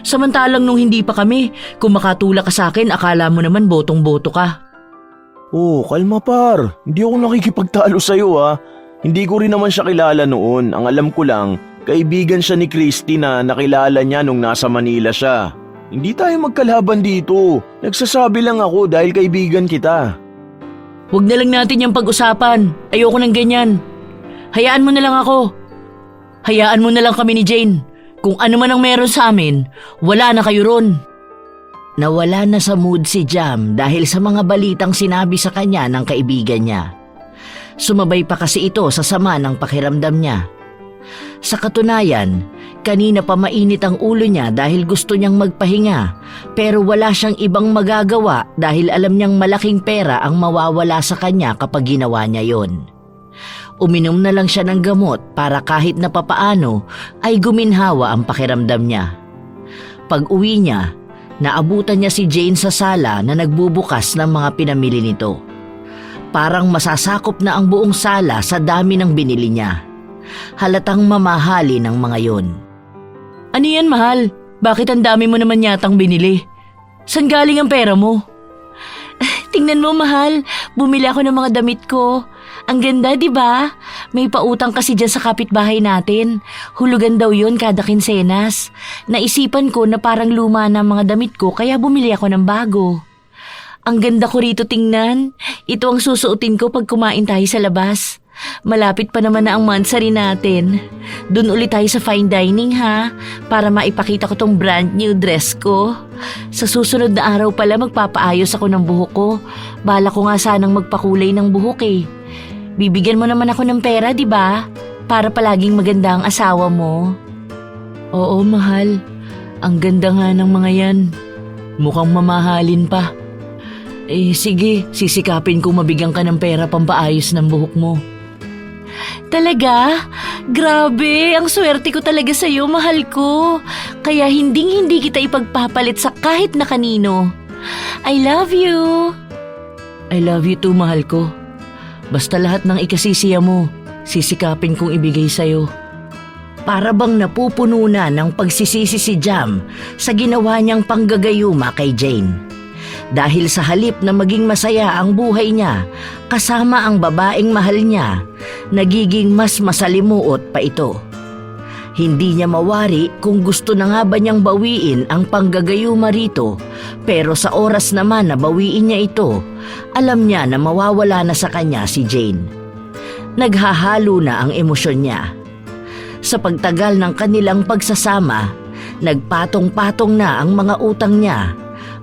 Samantalang nung hindi pa kami, kung makatulak ka sa akin, akala mo naman botong-boto ka. Oh, kalma par. Hindi ako nakikipagtalo sa'yo Hindi ko rin naman siya kilala noon. Ang alam ko lang, kaibigan siya ni Christy na nakilala niya nung nasa Manila siya. Hindi tayo magkalaban dito. Nagsasabi lang ako dahil kaibigan kita. Huwag na lang natin yung pag-usapan. Ayoko ng ganyan. Hayaan mo na lang ako. Hayaan mo na lang kami ni Jane. Kung ano man ang meron sa amin, wala na kayo ron. Nawala na sa mood si Jam dahil sa mga balitang sinabi sa kanya ng kaibigan niya. Sumabay pa kasi ito sa sama ng pakiramdam niya. Sa katunayan, kanina pa mainit ang ulo niya dahil gusto niyang magpahinga pero wala siyang ibang magagawa dahil alam niyang malaking pera ang mawawala sa kanya kapag ginawa niya yon. Uminom na lang siya ng gamot para kahit na papaano ay guminhawa ang pakiramdam niya. Pag uwi niya, naabutan niya si Jane sa sala na nagbubukas ng mga pinamili nito. Parang masasakop na ang buong sala sa dami ng binili niya. Halatang mamahali ng mga yon. Ano yan, mahal? Bakit ang dami mo naman yatang binili? San galing ang pera mo? Tingnan mo, mahal. Bumili ako ng mga damit ko. Ang ganda, di ba? May pautang kasi dyan sa kapitbahay natin. Hulugan daw yun kada kinsenas. Naisipan ko na parang luma na ang mga damit ko kaya bumili ako ng bago. Ang ganda ko rito tingnan. Ito ang susuotin ko pag kumain tayo sa labas. Malapit pa naman na ang mansari natin. Doon ulit tayo sa fine dining para maipakita ko tong brand new dress ko. Sa susunod na araw pala magpapaayos ako ng buhok ko. Bala ko nga sanang magpakulay ng buhok Bibigyan mo naman ako ng pera, di ba? Para palaging maganda ang asawa mo. Oo, mahal. Ang ganda nga ng mga yan. Mukhang mamahalin pa. Sige, sisikapin ko mabigyan ka ng pera pampaayos ng buhok mo. Talaga? Grabe, ang swerte ko talaga sa'yo, mahal ko. Kaya hindi kita ipagpapalit sa kahit na kanino. I love you. I love you too, mahal ko. Basta lahat ng ikasisiya mo, sisikapin kong ibigay sa'yo. Para bang napupuno na ng pagsisisi si Jam sa ginawa niyang panggagayuma kay Jane. Dahil sa halip na maging masaya ang buhay niya kasama ang babaeng mahal niya, nagiging mas masalimuot pa ito. Hindi niya mawari kung gusto na nga ba niyang bawiin ang panggagayuma rito, pero sa oras naman na bawiin niya ito, alam niya na mawawala na sa kanya si Jane. Naghahalo na ang emosyon niya. Sa pagtagal ng kanilang pagsasama, nagpatong-patong na ang mga utang niya.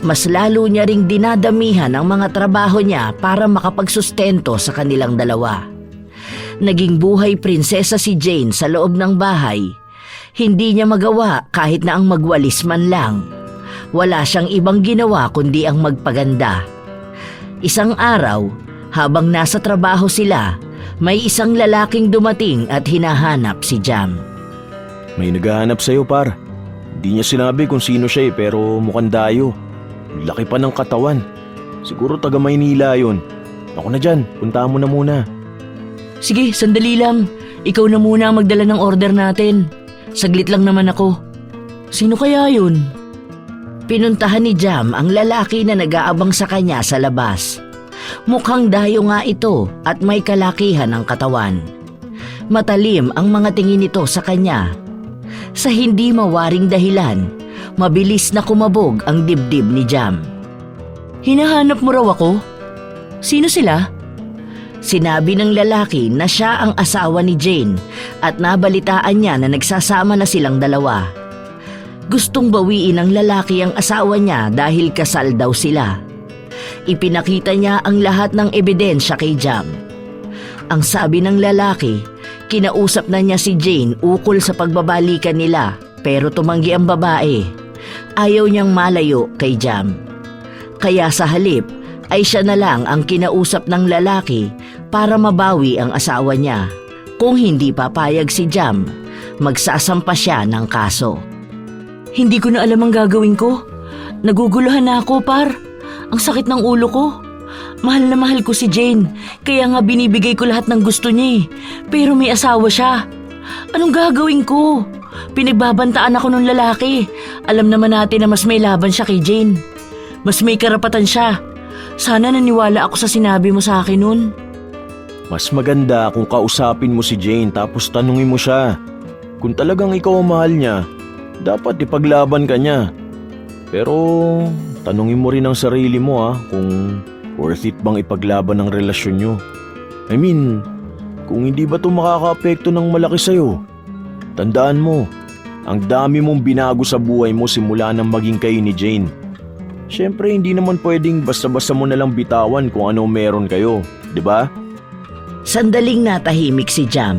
Mas lalo niya ring dinadamihan ang mga trabaho niya para makapagsustento sa kanilang dalawa. Naging buhay prinsesa si Jane sa loob ng bahay. Hindi niya magawa kahit na ang magwalis man lang. Wala siyang ibang ginawa kundi ang magpaganda. Isang araw, habang nasa trabaho sila, may isang lalaking dumating at hinahanap si Jam. May naghahanap sa'yo, par. Hindi niya sinabi kung sino siya pero mukhang dayo. Laki pa ng katawan. Siguro taga Maynila yun. Ako na dyan, puntahan mo na muna. Sige, sandali lang. Ikaw na muna ang magdala ng order natin. Saglit lang naman ako. Sino kaya yun? Pinuntahan ni Jam ang lalaki na nag-aabang sa kanya sa labas. Mukhang dayo nga ito at may kalakihan ng katawan. Matalim ang mga tingin nito sa kanya. Sa hindi mawaring dahilan, mabilis na kumabog ang dibdib ni Jam. Hinahanap mo raw ako? Sino sila? Sinabi ng lalaki na siya ang asawa ni Jane at nabalitaan niya na nagsasama na silang dalawa. Gustong bawiin ng lalaki ang asawa niya dahil kasal daw sila. Ipinakita niya ang lahat ng ebidensya kay Jam. Ang sabi ng lalaki, kinausap na niya si Jane ukol sa pagbabalikan nila pero tumanggi ang babae. Ayaw niyang malayo kay Jam. Kaya sa halip ay siya na lang ang kinausap ng lalaki para mabawi ang asawa niya. Kung hindi papayag si Jam, magsasampa siya ng kaso. Hindi ko na alam ang gagawin ko. Naguguluhan na ako, par. Ang sakit ng ulo ko. Mahal na mahal ko si Jane, kaya nga binibigay ko lahat ng gusto niya eh. Pero may asawa siya. Anong gagawin ko? Pinagbabantaan ako ng lalaki. Alam naman natin na mas may laban siya kay Jane. Mas may karapatan siya. Sana naniwala ako sa sinabi mo sa akin nun. Mas maganda kung kausapin mo si Jane tapos tanungin mo siya. Kung talagang ikaw ang mahal niya, dapat ipaglaban ka niya. Pero tanungin mo rin ang sarili mo kung worth it bang ipaglaban ang relasyon niyo. I mean, kung hindi ba ito makaka-apekto ng malaki sa'yo? Tandaan mo, ang dami mong binago sa buhay mo simula nang maging kayo ni Jane. Siyempre, hindi naman pwedeng basta-basta mo nalang bitawan kung ano meron kayo, di ba? Sandaling natahimik si Jam.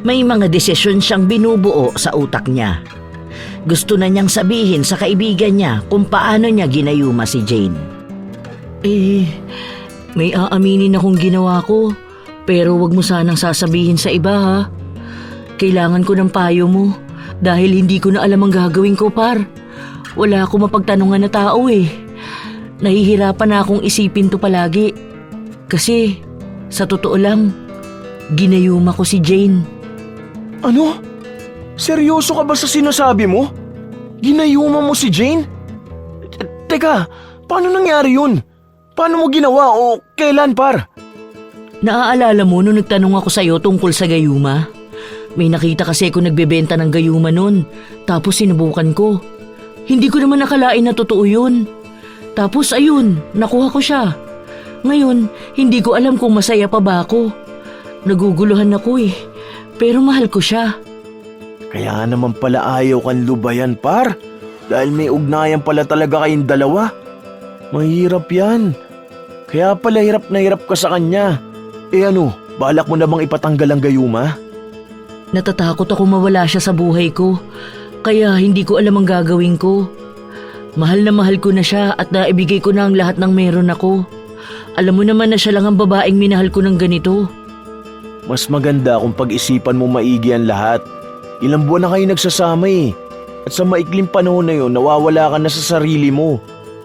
May mga desisyon siyang binubuo sa utak niya. Gusto na niyang sabihin sa kaibigan niya kung paano niya ginayuma si Jane. May aaminin akong ginawa ko, pero wag mo sanang sasabihin sa iba ha. Kailangan ko ng payo mo, dahil hindi ko na alam ang gagawin ko, par. Wala akong mapagtanungan na tao eh. Nahihirapan na akong isipin to palagi. Kasi, sa totoo lang, ginayuma ko si Jane. Ano? Seryoso ka ba sa sinasabi mo? Ginayuma mo si Jane? Teka, paano nangyari yun? Paano mo ginawa o kailan, par? Naaalala mo nung nagtanong ako sa'yo tungkol sa gayuma? May nakita kasi ako nagbebenta ng gayuma nun, tapos sinubukan ko. Hindi ko naman nakalain na totoo yun. Tapos ayun, nakuha ko siya. Ngayon, hindi ko alam kung masaya pa ba ako. Naguguluhan ako eh, pero mahal ko siya. Kaya naman pala ayaw kang lubayan, par. Dahil may ugnayan pala talaga kayong dalawa. Mahirap yan. Kaya pala hirap na hirap ka sa kanya. Ano, balak mo na bang ipatanggal ang gayuma? Natatakot ako mawala siya sa buhay ko. Kaya hindi ko alam ang gagawin ko. Mahal na mahal ko na siya at naibigay ko na ang lahat ng meron ako. Alam mo naman na siya lang ang babaeng minahal ko ng ganito. Mas maganda kung pag-isipan mo maigi ang lahat. Ilang buwan na kayo nagsasama eh. At sa maikling panahon na yun, nawawala ka na sa sarili mo.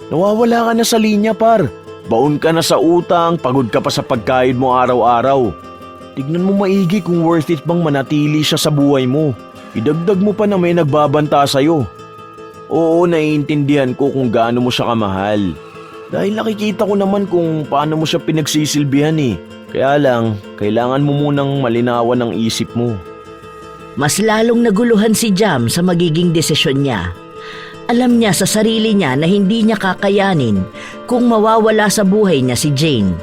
Nawawala ka na sa linya, par. Baon ka na sa utang, pagod ka pa sa pagkain mo araw-araw. Tignan mo maigi kung worth it bang manatili siya sa buhay mo. Idagdag mo pa na may nagbabanta sa'yo. Oo, naiintindihan ko kung gaano mo siya kamahal. Dahil nakikita ko naman kung paano mo siya pinagsisilbihan eh. Kaya lang, kailangan mo munang malinawan ang isip mo. Mas lalong naguluhan si Jam sa magiging desisyon niya. Alam niya sa sarili niya na hindi niya kakayanin kung mawawala sa buhay niya si Jane.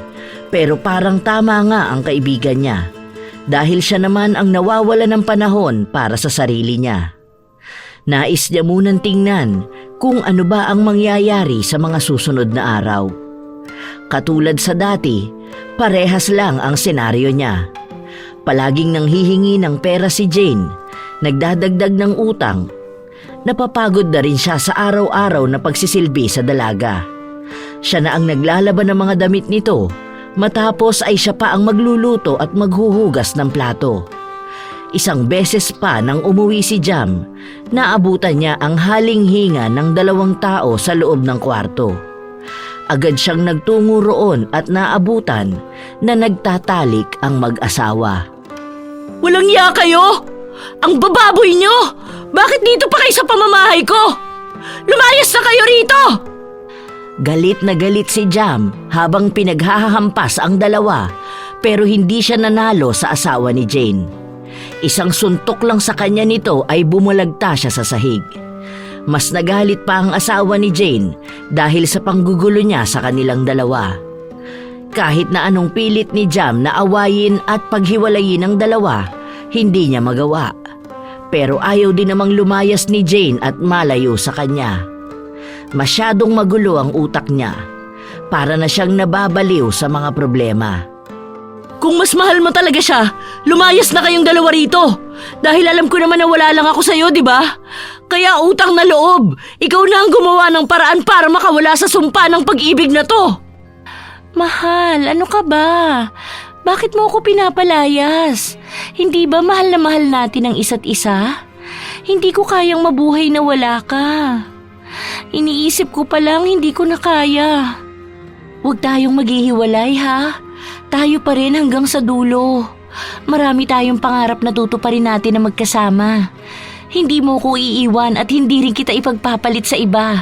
Pero parang tama nga ang kaibigan niya. Dahil siya naman ang nawawala ng panahon para sa sarili niya. Nais niya munang tingnan kung ano ba ang mangyayari sa mga susunod na araw. Katulad sa dati, parehas lang ang senaryo niya. Palaging nanghihingi ng pera si Jane, nagdadagdag ng utang. Napapagod na rin siya sa araw-araw na pagsisilbi sa dalaga. Siya na ang naglalaban ng mga damit nito. Matapos ay siya pa ang magluluto at maghuhugas ng plato. Isang beses pa nang umuwi si Jam, naabutan niya ang haling-hinga ng 2 tao sa loob ng kwarto. Agad siyang nagtungo roon at naabutan na nagtatalik ang mag-asawa. Walang iya kayo! Ang bababoy nyo! Bakit dito pa kayo sa pamamahay ko? Lumayas na kayo rito! Galit na galit si Jam habang pinaghahampas ang dalawa pero hindi siya nanalo sa asawa ni Jane. Isang suntok lang sa kanya nito ay bumulagta siya sa sahig. Mas nagalit pa ang asawa ni Jane dahil sa panggugulo niya sa kanilang dalawa. Kahit na anong pilit ni Jam na awayin at paghiwalayin ang dalawa, hindi niya magawa. Pero ayaw din namang lumayas ni Jane at malayo sa kanya. Masyadong magulo ang utak niya. Para na siyang nababaliw sa mga problema. Kung mas mahal mo talaga siya, lumayas na kayong dalawa rito. Dahil alam ko naman na wala lang ako sa'yo, di ba? Kaya utang na loob, ikaw na ang gumawa ng paraan para makawala sa sumpa ng pag-ibig na to. Mahal, ano ka ba? Bakit mo ako pinapalayas? Hindi ba mahal na mahal natin ang isa't isa? Hindi ko kayang mabuhay na wala ka. Iniisip ko pa lang hindi ko na kaya. Huwag tayong maghihiwalay ha. Tayo pa rin hanggang sa dulo. Marami tayong pangarap na tutuparin natin na magkasama. Hindi mo ko iiwan at hindi rin kita ipagpapalit sa iba.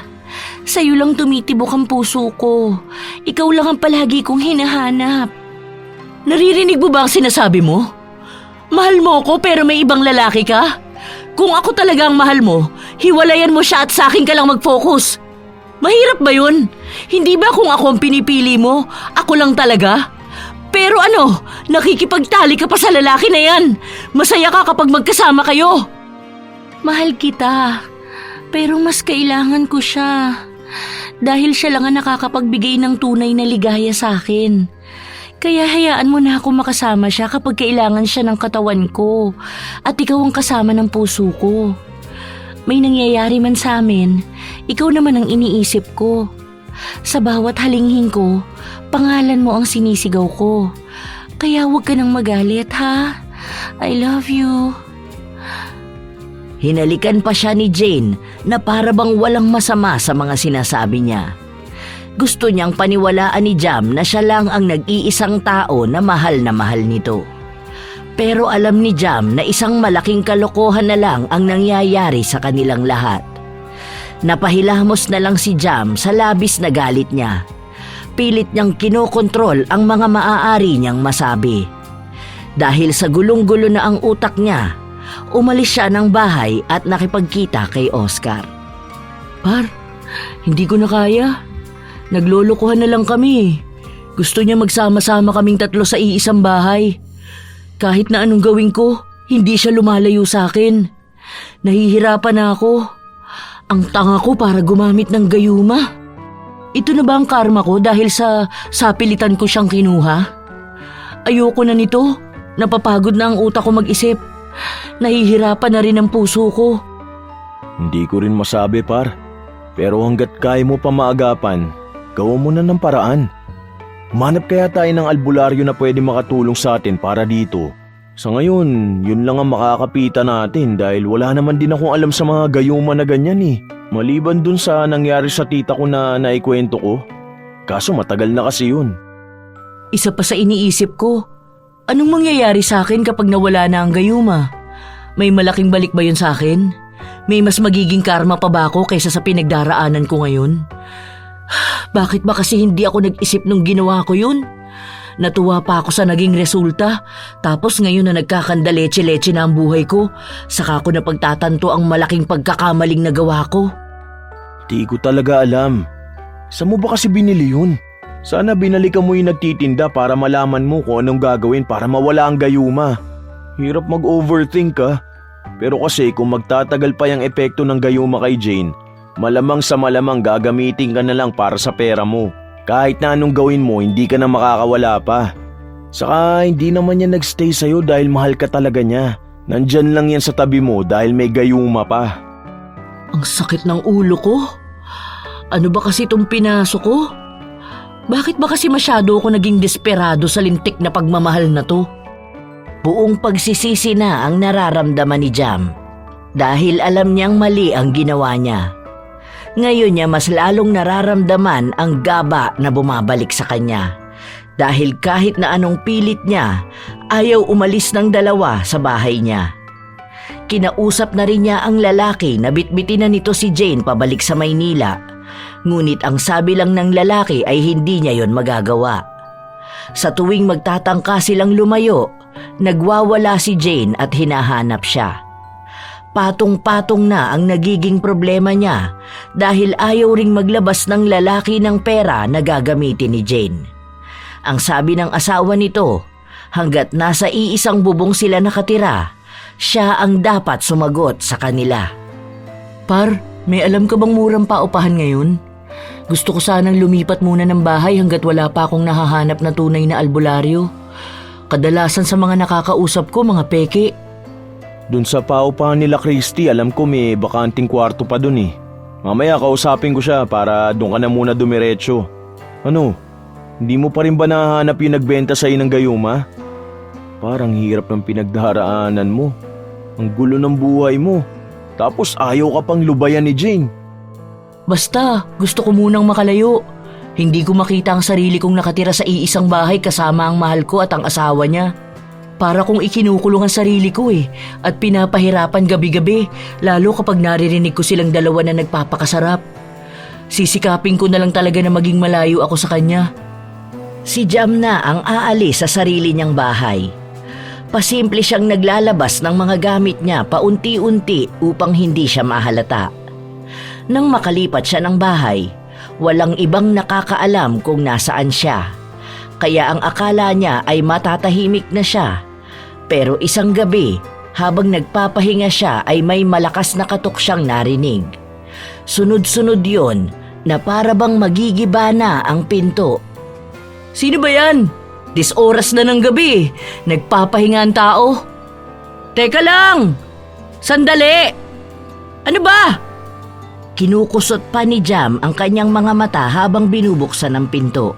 Sa'yo lang tumitibok ang puso ko. Ikaw lang ang palagi kong hinahanap. Naririnig mo ba ang sinasabi mo? Mahal mo ako pero may ibang lalaki ka? Kung ako talaga ang mahal mo, hiwalayan mo siya at sa akin ka lang mag-focus. Mahirap ba yun? Hindi ba kung ako ang pinipili mo, ako lang talaga? Pero ano, nakikipagtali ka pa sa lalaki na yan. Masaya ka kapag magkasama kayo. Mahal kita, pero mas kailangan ko siya. Dahil siya lang ang nakakapagbigay ng tunay na ligaya sa akin. Kaya hayaan mo na ako makasama siya kapag kailangan siya ng katawan ko. At ikaw ang kasama ng puso ko. May nangyayari man sa amin, ikaw naman ang iniisip ko. Sa bawat halinghin ko, pangalan mo ang sinisigaw ko. Kaya huwag ka nang magalit, ha? I love you. Hinalikan pa siya ni Jane na para bang walang masama sa mga sinasabi niya. Gusto niyang paniwalaan ni Jam na siya lang ang nag-iisang tao na mahal nito. Pero alam ni Jam na isang malaking kalokohan na lang ang nangyayari sa kanilang lahat. Napahilamos na lang si Jam sa labis na galit niya. Pilit niyang kinokontrol ang mga maaari niyang masabi. Dahil sa gulong-gulo na ang utak niya, umalis siya ng bahay at nakipagkita kay Oscar. Par, hindi ko na kaya. Naglolokohan na lang kami. Gusto niya magsama-sama kaming tatlo sa iisang bahay. Kahit na anong gawin ko, hindi siya lumalayo sa akin. Nahihirapan na ako. Ang tanga ko para gumamit ng gayuma. Ito na ba ang karma ko dahil sa sapilitan ko siyang kinuha? Ayoko na nito. Napapagod na ang utak ko mag-isip. Nahihirapan na rin ang puso ko. Hindi ko rin masabi, par. Pero hanggat kaya mo pa maagapan, gawa mo na ng paraan. Manap kaya tayo ng albularyo na pwede makatulong sa atin para dito. Sa ngayon, yun lang ang makakapita natin dahil wala naman din akong alam sa mga gayuma na ganyan eh. Maliban dun sa nangyari sa tita ko na naikwento ko. Kaso matagal na kasi yun. Isa pa sa iniisip ko, anong mangyayari sa akin kapag nawala na ang gayuma? May malaking balik ba yun sa akin? May mas magiging karma pa ba ako kaysa sa pinagdaraanan ko ngayon? Bakit ba kasi hindi ako nag-isip nung ginawa ko yun? Natuwa pa ako sa naging resulta. Tapos ngayon na nagkakandaleche-leche na ang buhay ko, saka ko na pagtatanto ang malaking pagkakamaling nagawa ko. Di ko talaga alam. Saan mo ba kasi binili yun? Sana binalikan mo yung nagtitinda para malaman mo kung anong gagawin para mawala ang gayuma. Hirap mag-overthink ka. Pero kasi kung magtatagal pa yung epekto ng gayuma kay Jane, malamang sa malamang gagamitin ka na lang para sa pera mo. Kahit na anong gawin mo, hindi ka na makakawala pa. Saka hindi naman yan nagstay sa'yo dahil mahal ka talaga niya. Nandyan lang yan sa tabi mo dahil may gayuma pa. Ang sakit ng ulo ko. Ano ba kasi itong pinasok ko? Bakit ba kasi masyado ako naging desperado sa lintik na pagmamahal na to? Buong pagsisisi na ang nararamdaman ni Jam dahil alam niyang mali ang ginawa niya. Ngayon niya mas lalong nararamdaman ang gaba na bumabalik sa kanya dahil kahit na anong pilit niya, ayaw umalis ng dalawa sa bahay niya. Kinausap na rin niya ang lalaki na bitbitin na nito si Jane pabalik sa Maynila. Ngunit ang sabi lang ng lalaki ay hindi niya yon magagawa. Sa tuwing magtatangka silang lumayo, nagwawala si Jane at hinahanap siya. Patong-patong na ang nagiging problema niya dahil ayaw ring maglabas ng lalaki ng pera na gagamitin ni Jane. Ang sabi ng asawa nito, hanggat nasa iisang bubong sila nakatira, siya ang dapat sumagot sa kanila. Par, may alam ka bang murang paupahan ngayon? Gusto ko sanang lumipat muna ng bahay hanggat wala pa akong nahahanap na tunay na albularyo. Kadalasan sa mga nakakausap ko, mga peke. Dun sa paupahan nila Christy, alam ko may bakanting kwarto pa dun eh. Mamaya kausapin ko siya para dun ka na muna dumiretso. Ano? Hindi mo pa rin ba nahanap yung nagbenta sa'yo ng gayuma? Parang hirap ng pinagdaraanan mo. Ang gulo ng buhay mo. Tapos ayaw ka pang lubayan ni Jane. Basta, gusto ko munang makalayo. Hindi ko makita ang sarili kong nakatira sa iisang bahay kasama ang mahal ko at ang asawa niya. Para kong ikinukulong ang sarili ko at pinapahirapan gabi-gabi, lalo kapag naririnig ko silang dalawa na nagpapakasarap. Sisikapin ko na lang talaga na maging malayo ako sa kanya. Si Jam na ang aalis sa sarili niyang bahay. Pasimple siyang naglalabas ng mga gamit niya paunti-unti upang hindi siya mahalata. Nang makalipat siya ng bahay, walang ibang nakakaalam kung nasaan siya. Kaya ang akala niya ay matatahimik na siya. Pero isang gabi, habang nagpapahinga siya ay may malakas na katok siyang narinig. Sunod-sunod yon na para bang magigiba na ang pinto. Sino ba yan? Oras na ng gabi. Nagpapahinga ang tao. Teka lang! Sandali! Ano ba? Kinukusot pa ni Jam ang kanyang mga mata habang binubuksan ang pinto.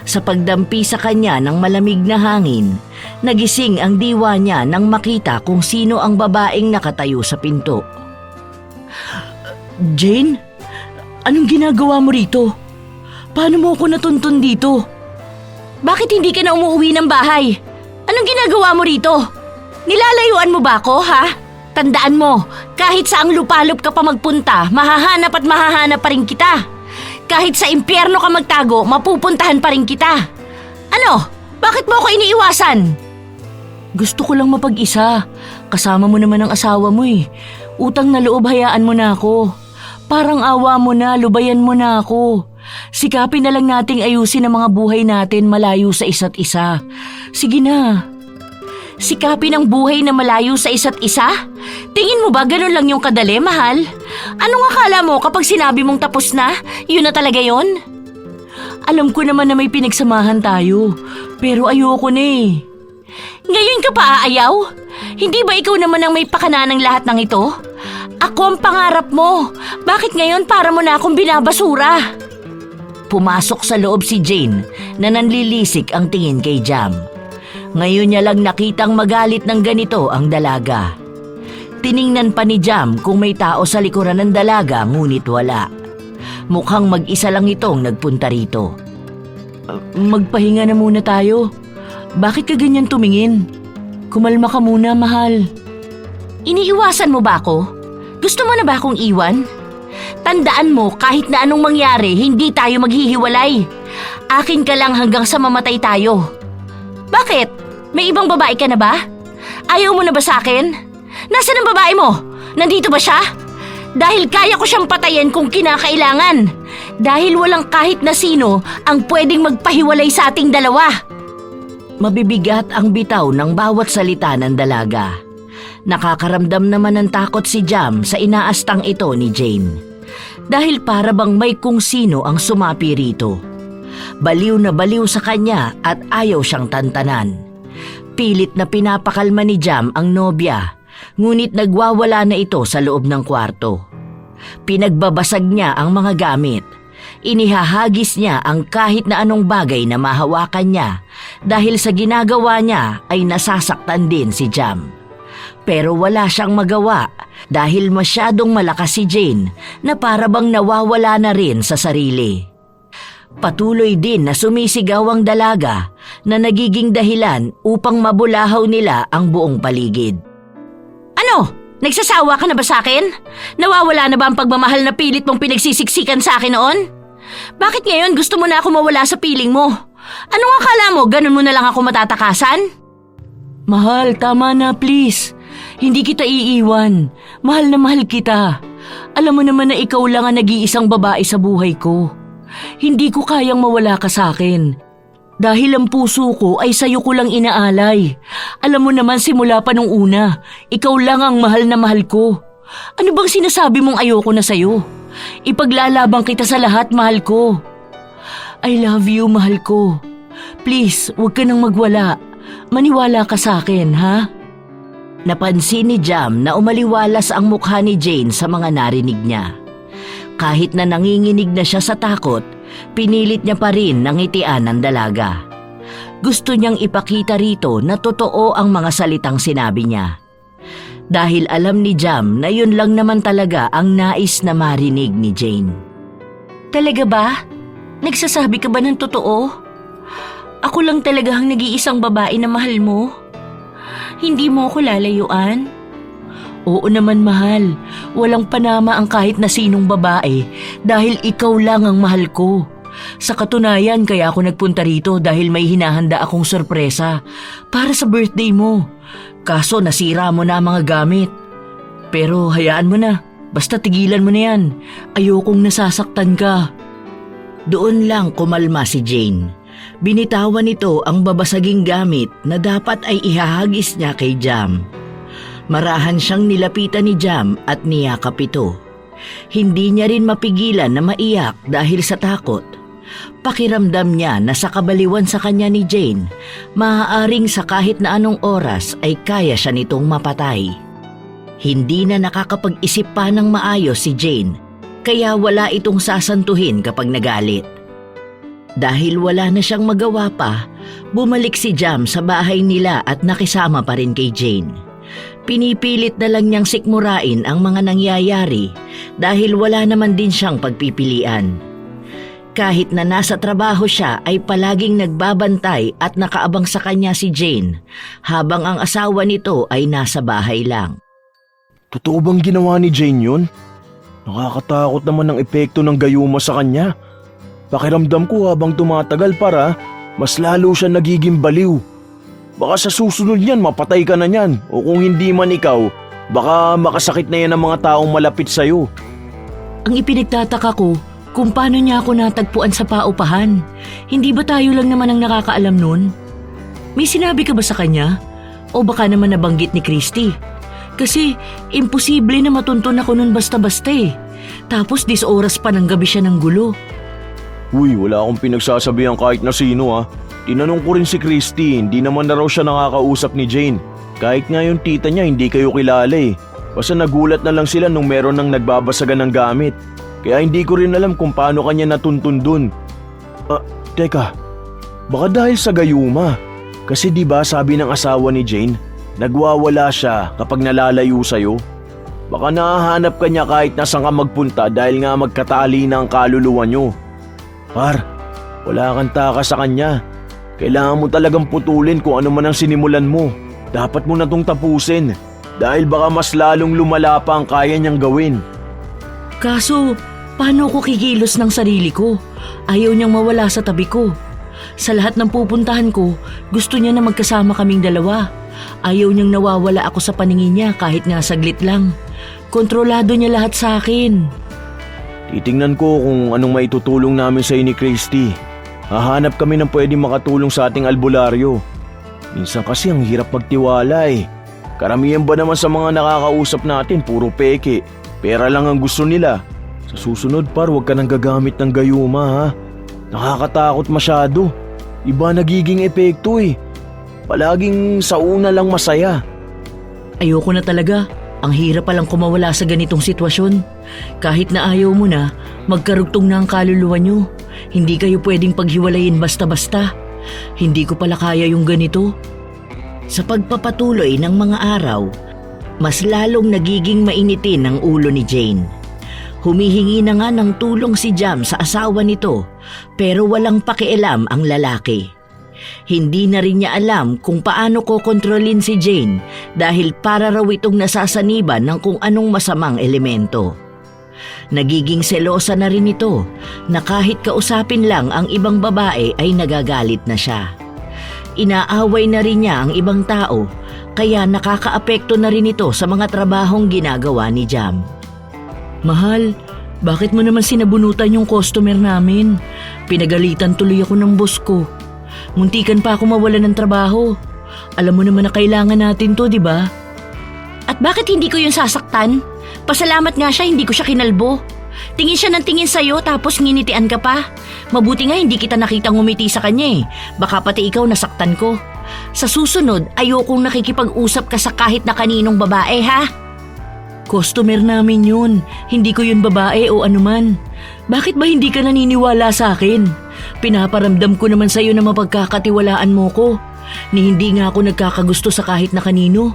Sa pagdampi sa kanya ng malamig na hangin, nagising ang diwa niya nang makita kung sino ang babaeng nakatayo sa pinto. Jane? Anong ginagawa mo rito? Paano mo ako natuntun dito? Bakit hindi ka na umuwi ng bahay? Anong ginagawa mo rito? Nilalayuan mo ba ako, ha? Tandaan mo, kahit saang lupalop ka pa magpunta, mahahanap at mahahanap pa rin kita. Kahit sa impyerno ka magtago, mapupuntahan pa rin kita. Ano? Bakit mo ako iniiwasan? Gusto ko lang mapag-isa. Kasama mo naman ang asawa mo Utang na loob, hayaan mo na ako. Parang awa mo na, lubayan mo na ako. Sikapin na lang nating ayusin ang mga buhay natin malayo sa isa't isa. Sige na. Sikapin ang buhay na malayo sa isa't isa? Tingin mo ba ganun lang yung kadali, mahal? Anong akala mo kapag sinabi mong tapos na, yun na talaga yon? Alam ko naman na may pinagsamahan tayo, pero ayoko na Ngayon ka pa aayaw? Hindi ba ikaw naman ang may pakana ng lahat ng ito? Ako ang pangarap mo. Bakit ngayon para mo na akong binabasura? Pumasok sa loob si Jane na nanlilisik ang tingin kay Jam. Ngayon niya lang nakitang magalit ng ganito ang dalaga. Tiningnan pa ni Jam kung may tao sa likuran ng dalaga ngunit wala. Mukhang mag-isa lang itong nagpunta rito. Magpahinga na muna tayo. Bakit ka ganyan tumingin? Kumalma ka muna, mahal. Iniiwasan mo ba ako? Gusto mo na ba akong iwan? Tandaan mo, kahit na anong mangyari, hindi tayo maghihiwalay. Akin ka lang hanggang sa mamatay tayo. Bakit? May ibang babae ka na ba? Ayaw mo na ba sa akin? Nasaan ang babae mo? Nandito ba siya? Dahil kaya ko siyang patayin kung kinakailangan. Dahil walang kahit na sino ang pwedeng magpahiwalay sa ating dalawa. Mabibigat ang bitaw ng bawat salita ng dalaga. Nakakaramdam naman ng takot si Jam sa inaastang ito ni Jane. Dahil para bang may kung sino ang sumapi rito. Baliw na baliw sa kanya at ayaw siyang tantanan. Pilit na pinapakalma ni Jam ang nobya, ngunit nagwawala na ito sa loob ng kwarto. Pinagbabasag niya ang mga gamit. Inihahagis niya ang kahit na anong bagay na mahawakan niya dahil sa ginagawa niya ay nasasaktan din si Jam. Pero wala siyang magawa dahil masyadong malakas si Jane na para bang nawawala na rin sa sarili. Patuloy din na sumisigaw ang dalaga na nagiging dahilan upang mabulahaw nila ang buong paligid. Ano Ano? Nagsasawa ka na ba sa akin? Nawawala na ba ang pagmamahal na pilit mong pinagsisiksikan sa akin noon? Bakit ngayon gusto mo na ako mawala sa piling mo? Anong akala mo, ganun mo na lang ako matatakasan? Mahal, tama na please. Hindi kita iiwan. Mahal na mahal kita. Alam mo naman na ikaw lang ang nag-iisang babae sa buhay ko. Hindi ko kayang mawala ka sa akin. Dahil ang puso ko ay sa'yo ko lang inaalay. Alam mo naman simula pa nung una, ikaw lang ang mahal na mahal ko. Ano bang sinasabi mong ayoko na sa'yo? Ipaglalabang kita sa lahat, mahal ko. I love you, mahal ko. Please, huwag ka nang magwala. Maniwala ka sa akin, ha? Napansin ni Jam na umaliwalas ang mukha ni Jane sa mga narinig niya. Kahit na nanginginig na siya sa takot, pinilit niya pa rin ng ngitian ng dalaga. Gusto niyang ipakita rito na totoo ang mga salitang sinabi niya. Dahil alam ni Jam na yun lang naman talaga ang nais na marinig ni Jane. Talaga ba? Nagsasabi ka ba ng totoo? Ako lang talaga ang nag-iisang babae na mahal mo? Hindi mo ako lalayuan? Oo naman, mahal. Walang panama ang kahit na sinong babae dahil ikaw lang ang mahal ko. Sa katunayan, kaya ako nagpunta rito dahil may hinahanda akong sorpresa para sa birthday mo. Kaso nasira mo na ang mga gamit. Pero hayaan mo na. Basta tigilan mo na yan. Ayokong nasasaktan ka. Doon lang kumalma si Jane. Binitawan nito ang babasaging gamit na dapat ay ihahagis niya kay Jam. Marahan siyang nilapitan ni Jam at niyakap ito. Hindi niya rin mapigilan na maiyak dahil sa takot. Pakiramdam niya na sa kabaliwan sa kanya ni Jane, maaaring sa kahit na anong oras ay kaya siya nitong mapatay. Hindi na nakakapag-isip pa ng maayos si Jane, kaya wala itong sasantuhin kapag nagalit. Dahil wala na siyang magawa pa, bumalik si Jam sa bahay nila at nakisama pa rin kay Jane. Pinipilit na lang niyang sikmurain ang mga nangyayari dahil wala naman din siyang pagpipilian. Kahit na nasa trabaho siya ay palaging nagbabantay at nakaabang sa kanya si Jane habang ang asawa nito ay nasa bahay lang. Totoo bang ginawa ni Jane yun? Nakakatakot naman ang epekto ng gayuma sa kanya. Pakiramdam ko habang tumatagal mas lalo siya nagiging baliw. Baka sa susunod niyan mapatay ka na niyan o kung hindi man ikaw, baka makasakit na yan ang mga taong malapit sa'yo. Ang ipinagtataka ko, kung paano niya ako natagpuan sa paupahan. Hindi ba tayo lang naman ang nakakaalam nun? May sinabi ka ba sa kanya? O baka naman nabanggit ni Christy? Kasi imposible na matuntun ako nun basta-basta eh. Tapos 10 oras pa ng gabi siya ng gulo. Uy, wala akong pinagsasabihan kahit na sino ha. Tinanong ko rin si Christy, hindi naman na raw siya nakakausap ni Jane. Kahit nga yung tita niya hindi kayo kilala eh. Basta nagulat na lang sila nung meron nang nagbabasagan ng gamit. Kaya hindi ko rin alam kung paano kanya natuntun dun. Teka, baka dahil sa gayuma. Kasi diba sabi ng asawa ni Jane, nagwawala siya kapag nalalayo sa'yo. Baka nahahanap ka niya kahit nasan ka magpunta dahil nga magkatali na ang kaluluwa niyo. Par, wala kang taka sa kanya. Kailangan mo talagang putulin kung ano man ang sinimulan mo. Dapat mo na tong tapusin dahil baka mas lalong lumala pa ang kaya niyang gawin. Kaso, paano ko kikilos ng sarili ko? Ayaw niyang mawala sa tabi ko. Sa lahat ng pupuntahan ko, gusto niya na magkasama kaming dalawa. Ayaw niyang nawawala ako sa paningin niya kahit nga saglit lang. Kontrolado niya lahat sa akin. Titingnan ko kung anong maitutulong namin sa ni Christy. Hahanap kami ng pwedeng makatulong sa ating albularyo. Minsan kasi ang hirap magtiwala eh. Karamihan ba naman sa mga nakakausap natin puro peke. Pera lang ang gusto nila. Sa susunod par, huwag ka nang gagamit ng gayuma ha. Nakakatakot masyado. Iba nagiging epekto eh. Palaging sa una lang masaya. Ayoko na talaga. Ang hirap palang kumawala sa ganitong sitwasyon. Kahit na ayaw mo na, magkarugtong na ang kaluluwa nyo. Hindi kayo pwedeng paghiwalayin basta-basta. Hindi ko pala kaya yung ganito. Sa pagpapatuloy ng mga araw, mas lalong nagiging mainitin ang ulo ni Jane. Humihingi na nga ng tulong si Jam sa asawa nito pero walang pakialam ang lalaki. Hindi na rin niya alam kung paano kokontrolin si Jane dahil para raw itong nasasaniban ng kung anong masamang elemento. Nagiging selosa na rin ito na kahit kausapin lang ang ibang babae ay nagagalit na siya. Inaaway na rin niya ang ibang tao kaya nakakaapekto na rin ito sa mga trabahong ginagawa ni Jam. Mahal, bakit mo naman sinabunutan yung customer namin? Pinagalitan tuloy ako ng boss ko. Muntikan pa ako mawalan ng trabaho. Alam mo naman na kailangan natin to, di ba? At bakit hindi ko yung sasaktan? Pasalamat nga siya, hindi ko siya kinalbo. Tingin siya ng tingin sa'yo tapos nginitian ka pa. Mabuti nga hindi kita nakitang ngumiti sa kanya eh. Baka pati ikaw nasaktan ko. Sa susunod, ayokong nakikipag-usap ka sa kahit na kaninong babae ha? Customer namin yun. Hindi ko yun babae o anuman. Bakit ba hindi ka naniniwala sa akin? Pinaparamdam ko naman sa'yo na mapagkakatiwalaan mo ko. Ni hindi nga ako nagkakagusto sa kahit na kanino.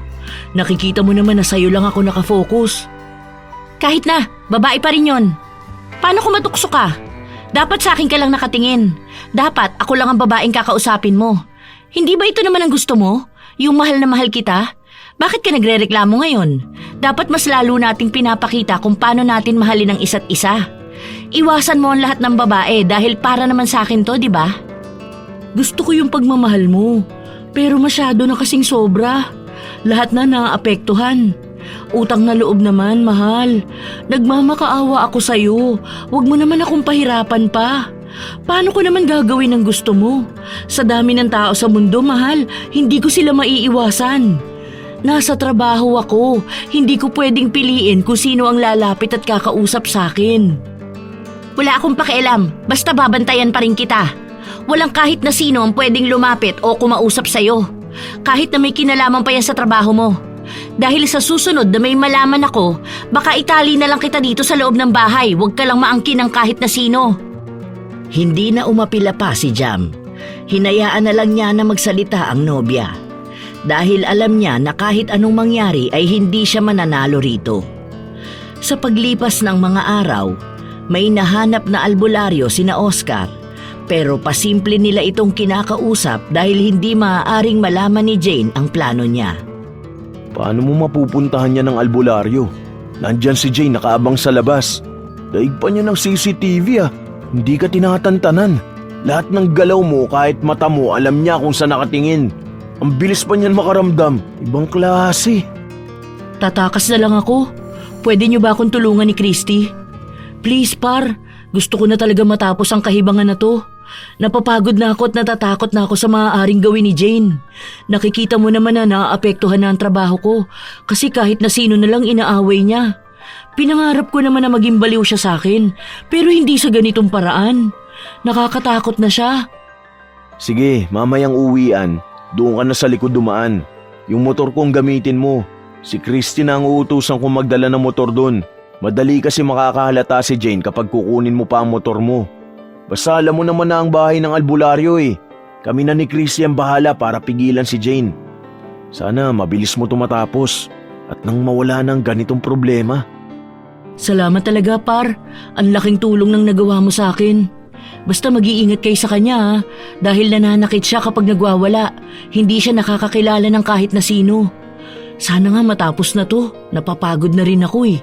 Nakikita mo naman na sa'yo lang ako nakafocus. Kahit na, babae pa rin yun. Paano kung matukso ka? Dapat sa akin ka lang nakatingin. Dapat ako lang ang babaeng kakausapin mo. Hindi ba ito naman ang gusto mo? Yung mahal na mahal kita? Bakit ka nagrereklamo ngayon? Dapat mas lalo nating pinapakita kung paano natin mahalin ang isa't isa. Iwasan mo ang lahat ng babae dahil para naman sa akin to, di ba? Gusto ko yung pagmamahal mo. Pero masyado na kasing sobra. Lahat na naaapektuhan. Utang na loob naman, mahal. Nagmamakaawa ako sa'yo. Huwag mo naman akong pahirapan pa. Paano ko naman gagawin ang gusto mo? Sa dami ng tao sa mundo, mahal, hindi ko sila maiiwasan. Nasa trabaho ako. Hindi ko pwedeng piliin kung sino ang lalapit at kakausap sa akin. Wala akong pakialam. Basta babantayan pa rin kita. Walang kahit na sino ang pwedeng lumapit o kumausap sa'yo. Kahit na may kinalaman pa yan sa trabaho mo. Dahil sa susunod na may malaman ako, baka itali na lang kita dito sa loob ng bahay. Huwag ka lang maangkin ng kahit na sino. Hindi na umapila pa si Jam. Hinayaan na lang niya na magsalita ang nobya. Dahil alam niya na kahit anong mangyari ay hindi siya mananalo rito. Sa paglipas ng mga araw, may nahanap na albularyo sina Oscar. Pero pasimple nila itong kinakausap dahil hindi maaaring malaman ni Jane ang plano niya. Paano mo mapupuntahan niya ng albularyo? Nandyan si Jane nakaabang sa labas. Daig pa niya ng CCTV ah. Hindi ka tinatantanan. Lahat ng galaw mo kahit mata mo alam niya kung saan nakatingin. Ang bilis pa niyan makaramdam. Ibang klase. Tatakas na lang ako. Pwede niyo ba akong tulungan ni Christy? Please, par. Gusto ko na talaga matapos ang kahibangan na to. Napapagod na ako at natatakot na ako sa maaaring gawin ni Jane. Nakikita mo naman na naaapektuhan na ang trabaho ko kasi kahit na sino na lang inaaway niya. Pinangarap ko naman na maging baliw siya sa akin pero hindi sa ganitong paraan. Nakakatakot na siya. Sige, mamayang uwian. Doon ka na sa likod dumaan. Yung motor kong gamitin mo. Si Christy na ang uutusan kong magdala ng motor doon. Madali kasi makakahalata si Jane kapag kukunin mo pa ang motor mo. Basta alam mo naman na ang bahay ng albularyo eh. Kami na ni Christy ang bahala para pigilan si Jane. Sana mabilis mo tumatapos at nang mawala ng ganitong problema. Salamat talaga, par. Ang laking tulong ng nagawa mo sa akin. Basta mag-iingat kayo sa kanya ha, dahil nananakit siya kapag nagwawala. Hindi siya nakakakilala ng kahit na sino. Sana nga matapos na to. Napapagod na rin ako eh.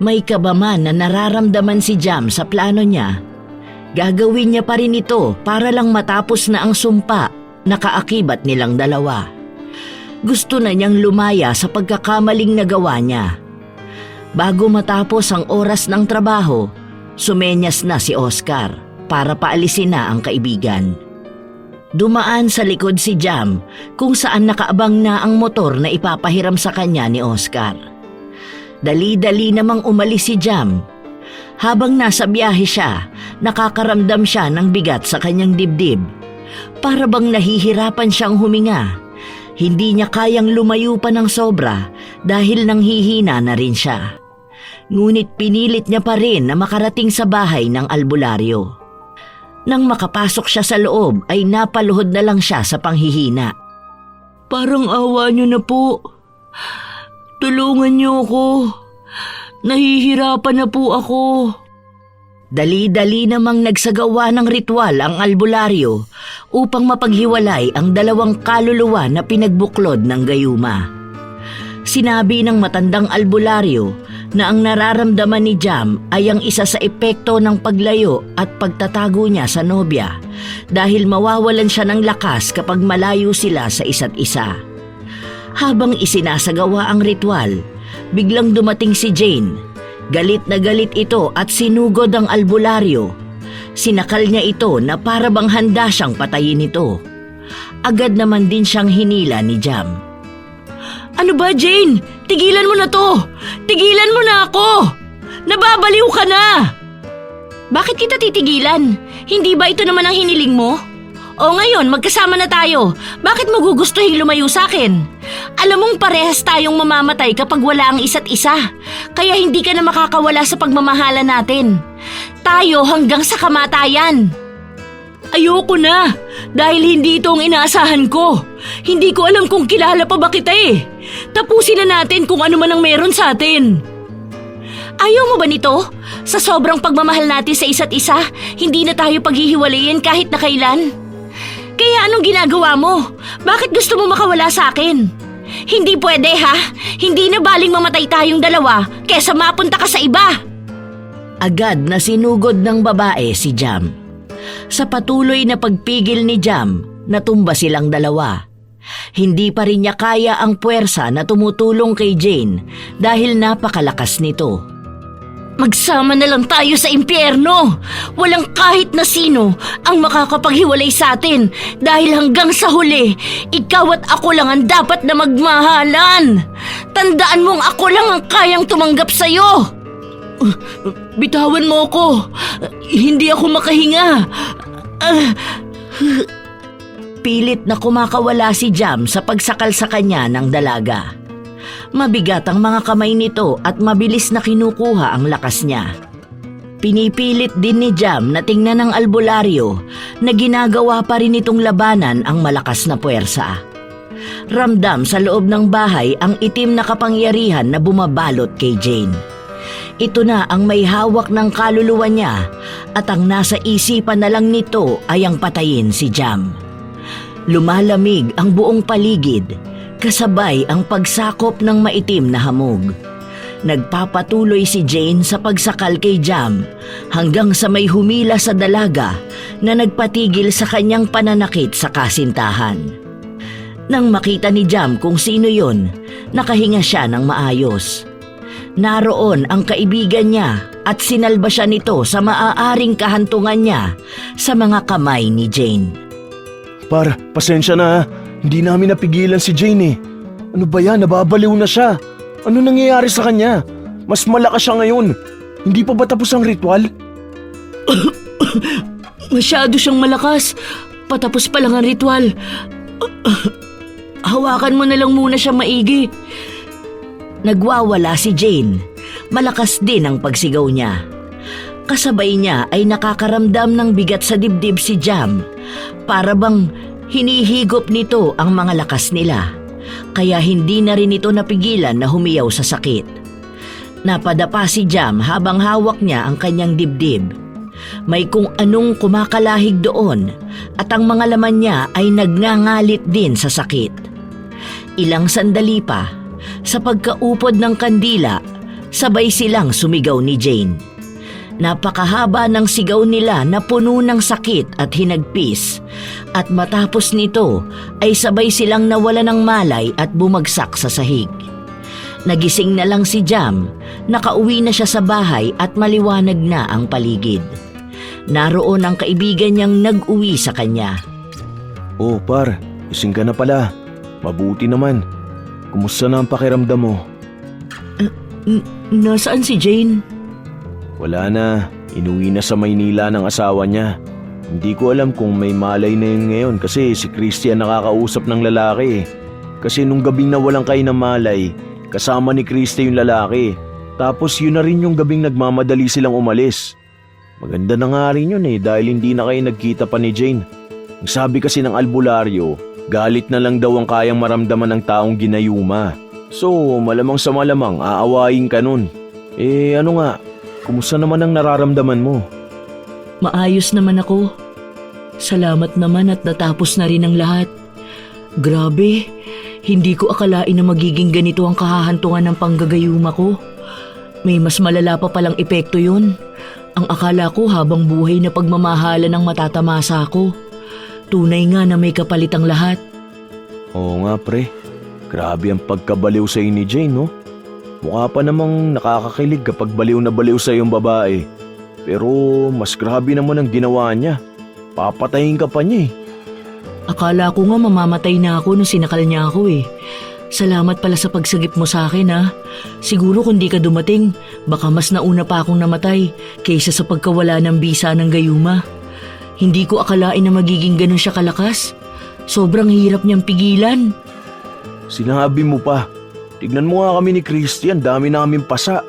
May kaba man na nararamdaman si Jam sa plano niya. Gagawin niya pa rin ito para lang matapos na ang sumpa na kaakibat nilang dalawa. Gusto na niyang lumaya sa pagkakamaling nagawa niya. Bago matapos ang oras ng trabaho, sumenyas na si Oscar para paalisin na ang kaibigan. Dumaan sa likod si Jam kung saan nakaabang na ang motor na ipapahiram sa kanya ni Oscar. Dali-dali namang umalis si Jam. Habang nasa biyahe siya, nakakaramdam siya ng bigat sa kanyang dibdib. Para bang nahihirapan siyang huminga. Hindi niya kayang lumayo pa ng sobra dahil nanghihina na rin siya. Ngunit pinilit niya pa rin na makarating sa bahay ng albularyo. Nang makapasok siya sa loob ay napaluhod na lang siya sa panghihina. Parang awa niyo na po. Tulungan niyo ako. Nahihirapan na po ako. Dali-dali namang nagsagawa ng ritual ang albularyo upang mapaghiwalay ang dalawang kaluluwa na pinagbuklod ng gayuma. Sinabi ng matandang albularyo na ang nararamdaman ni Jam ay ang isa sa epekto ng paglayo at pagtatago niya sa nobya dahil mawawalan siya ng lakas kapag malayo sila sa isa't isa. Habang isinasagawa ang ritual, biglang dumating si Jane. Galit na galit ito at sinugod ang albularyo. Sinakal niya ito na para bang handa siyang patayin ito. Agad naman din siyang hinila ni Jam. Ano ba, Jane? Tigilan mo na to! Tigilan mo na ako! Nababaliw ka na! Bakit kita titigilan? Hindi ba ito naman ang hiniling mo? O ngayon, magkasama na tayo. Bakit mo gugustuhin lumayo sa akin? Alam mong parehas tayong mamamatay kapag wala ang isa't isa. Kaya hindi ka na makakawala sa pagmamahala natin. Tayo hanggang sa kamatayan. Ayoko na, dahil hindi ito ang inaasahan ko. Hindi ko alam kung kilala pa ba kita eh. Tapusin na natin kung ano man ang meron sa atin. Ayaw mo ba nito? Sa sobrang pagmamahal natin sa isa't isa, hindi na tayo paghihiwalayin kahit na kailan. Kaya anong ginagawa mo? Bakit gusto mo makawala sa akin? Hindi pwede ha? Hindi na baling mamatay tayong dalawa kesa mapunta ka sa iba. Agad na sinugod ng babae si Jam. Sa patuloy na pagpigil ni Jam, natumba silang dalawa. Hindi pa rin niya kaya ang puwersa na tumutulong kay Jane dahil napakalakas nito. Magsama na lang tayo sa impyerno. Walang kahit na sino ang makakapaghiwalay sa atin dahil hanggang sa huli, ikaw at ako lang ang dapat na magmahalan. Tandaan mong ako lang ang kayang tumanggap sa'yo. Bitawan mo ako. Hindi ako makahinga. Pilit na kumakawala si Jam sa pagsakal sa kanya ng dalaga. Mabigat ang mga kamay nito at mabilis na kinukuha ang lakas niya. Pinipilit din ni Jam na tingnan ng albularyo na ginagawa pa rin itong labanan ang malakas na puwersa. Ramdam sa loob ng bahay ang itim na kapangyarihan na bumabalot kay Jane. Ito na ang may hawak ng kaluluwa niya at ang nasa isipan na lang nito ay ang patayin si Jam. Lumalamig ang buong paligid, kasabay ang pagsakop ng maitim na hamog. Nagpapatuloy si Jane sa pagsakal kay Jam hanggang sa may humila sa dalaga na nagpatigil sa kanyang pananakit sa kasintahan. Nang makita ni Jam kung sino yon, nakahinga siya ng maayos. Naroon ang kaibigan niya at sinalba siya nito sa maaaring kahantungan niya sa mga kamay ni Jane. Par, pasensya na ha. Hindi namin napigilan si Jane eh. Ano ba yan? Nababaliw na siya. Ano nangyayari sa kanya? Mas malakas siya ngayon. Hindi pa ba tapos ang ritual? Masyado siyang malakas. Patapos pa lang ang ritual. Hawakan mo na lang muna siya maigi. Nagwawala si Jane. Malakas din ang pagsigaw niya. Kasabay niya ay nakakaramdam ng bigat sa dibdib si Jam. Para bang hinihigop nito ang mga lakas nila. Kaya hindi na rin ito napigilan na humiyaw sa sakit. Napadapa si Jam habang hawak niya ang kanyang dibdib. May kung anong kumakalahig doon at ang mga laman niya ay nagngangalit din sa sakit. Ilang sandali pa, sa pagkaupod ng kandila, sabay silang sumigaw ni Jane. Napakahaba ng sigaw nila na puno ng sakit at hinagpis, at matapos nito ay sabay silang nawala ng malay at bumagsak sa sahig. Nagising na lang si Jam, nakauwi na siya sa bahay at maliwanag na ang paligid. Naroon ang kaibigan niyang nag-uwi sa kanya. Oh par, ising ka na pala. Mabuti naman. Kumusta na ang pakiramdam mo? Nasaan si Jane? Wala na. Inuwi na sa Maynila ng asawa niya. Hindi ko alam kung may malay na yun ngayon kasi si Christian nakakausap ng lalaki. Kasi nung gabing nawalan kayo ng malay, kasama ni Christy yung lalaki. Tapos yun na rin yung gabing nagmamadali silang umalis. Maganda na nga rin yun dahil hindi na kayo nagkita pa ni Jane. Ang sabi kasi ng albularyo, galit na lang daw ang kayang maramdaman ng taong ginayuma. So malamang sa malamang aawayin ka nun. Ano nga, kumusta naman ang nararamdaman mo? Maayos naman ako. Salamat naman at natapos na rin ang lahat. Grabe, hindi ko akalain na magiging ganito ang kahahantungan ng panggagayuma ko. May mas malala pa palang epekto yun. Ang akala ko habang buhay na pagmamahalan ang matatamasa ko. Tunay nga na may kapalit ang lahat. Oo nga pre, grabe ang pagkabaliw sa'yo ni Jane, no? Mukha pa namang nakakakilig kapag baliw na baliw sa yung babae. Pero mas grabe naman ang ginawa niya. Papatayin ka pa niya eh. Akala ko nga mamamatay na ako nung sinakal niya ako eh. Salamat pala sa pagsagip mo sa akin ha. Siguro kung di ka dumating, baka mas nauna pa akong namatay kaysa sa pagkawala ng bisa ng gayuma. Hindi ko akalain na magiging ganun siya kalakas. Sobrang hirap niyang pigilan. Sinabi mo pa. Tignan mo nga kami ni Christian, dami namin pasa.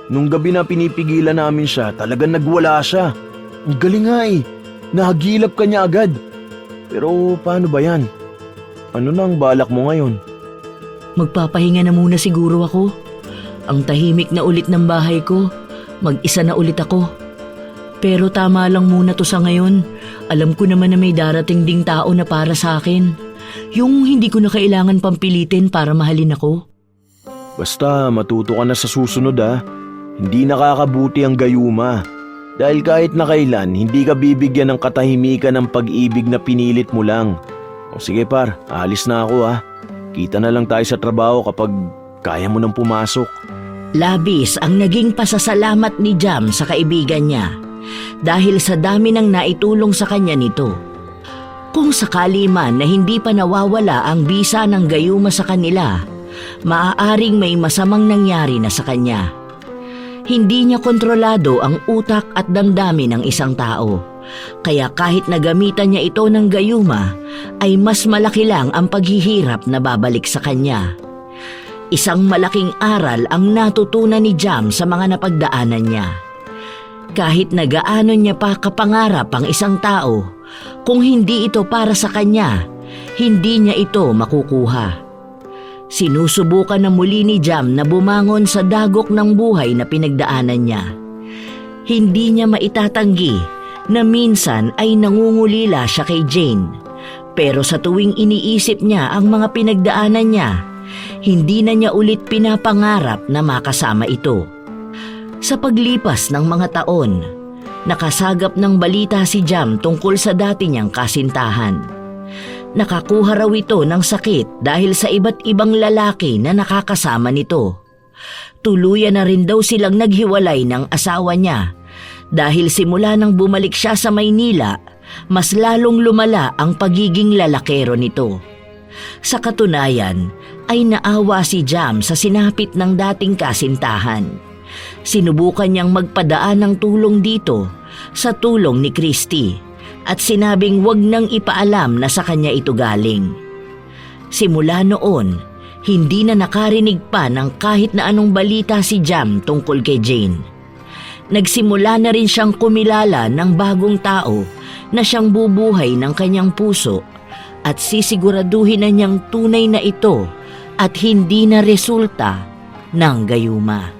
Nung gabi na pinipigilan namin siya, talagang nagwala siya. Ang galing nga eh. Nahagilap ka niya agad. Pero paano ba yan? Ano na ang balak mo ngayon? Magpapahinga na muna siguro ako. Ang tahimik na ulit ng bahay ko. Mag-isa na ulit ako. Pero tama lang muna to sa ngayon. Alam ko naman na may darating ding tao na para sa akin. Yung hindi ko na kailangan pampilitin para mahalin ako. Basta matuto ka na sa susunod ah. Hindi nakakabuti ang gayuma. Dahil kahit na kailan, hindi ka bibigyan ng katahimikan ng pag-ibig na pinilit mo lang. O sige par, aalis na ako ah. Kita na lang tayo sa trabaho kapag kaya mo nang pumasok. Labis ang naging pasasalamat ni Jam sa kaibigan niya dahil sa dami ng naitulong sa kanya nito. Kung sakali man na hindi pa nawawala ang bisa ng gayuma sa kanila, maaaring may masamang nangyari na sa kanya. Hindi niya kontrolado ang utak at damdamin ng isang tao. Kaya kahit nagamitan niya ito ng gayuma, ay mas malaki lang ang paghihirap na babalik sa kanya. Isang malaking aral ang natutunan ni Jam sa mga napagdaanan niya. Kahit na gaano niya pa kapangarap ang isang tao, kung hindi ito para sa kanya, hindi niya ito makukuha. Sinusubukan na muli ni Jam na bumangon sa dagok ng buhay na pinagdaanan niya. Hindi niya maitatanggi na minsan ay nangungulila siya kay Jane. Pero sa tuwing iniisip niya ang mga pinagdaanan niya, hindi na niya ulit pinapangarap na makasama ito. Sa paglipas ng mga taon, nakasagap ng balita si Jam tungkol sa dati niyang kasintahan. Nakakuha raw ito ng sakit dahil sa iba't ibang lalaki na nakakasama nito. Tuluyan na rin daw silang naghiwalay ng asawa niya dahil simula nang bumalik siya sa Maynila, mas lalong lumala ang pagiging lalakero nito. Sa katunayan, ay naawa si Jam sa sinapit ng dating kasintahan. Sinubukan niyang magpadaan ng tulong dito sa tulong ni Christy at sinabing wag nang ipaalam na sa kanya ito galing. Simula noon, hindi na nakarinig pa ng kahit na anong balita si Jam tungkol kay Jane. Nagsimula na rin siyang kumilala ng bagong tao na siyang bubuhay ng kanyang puso at sisiguraduhin na niyang tunay na ito at hindi na resulta ng gayuma.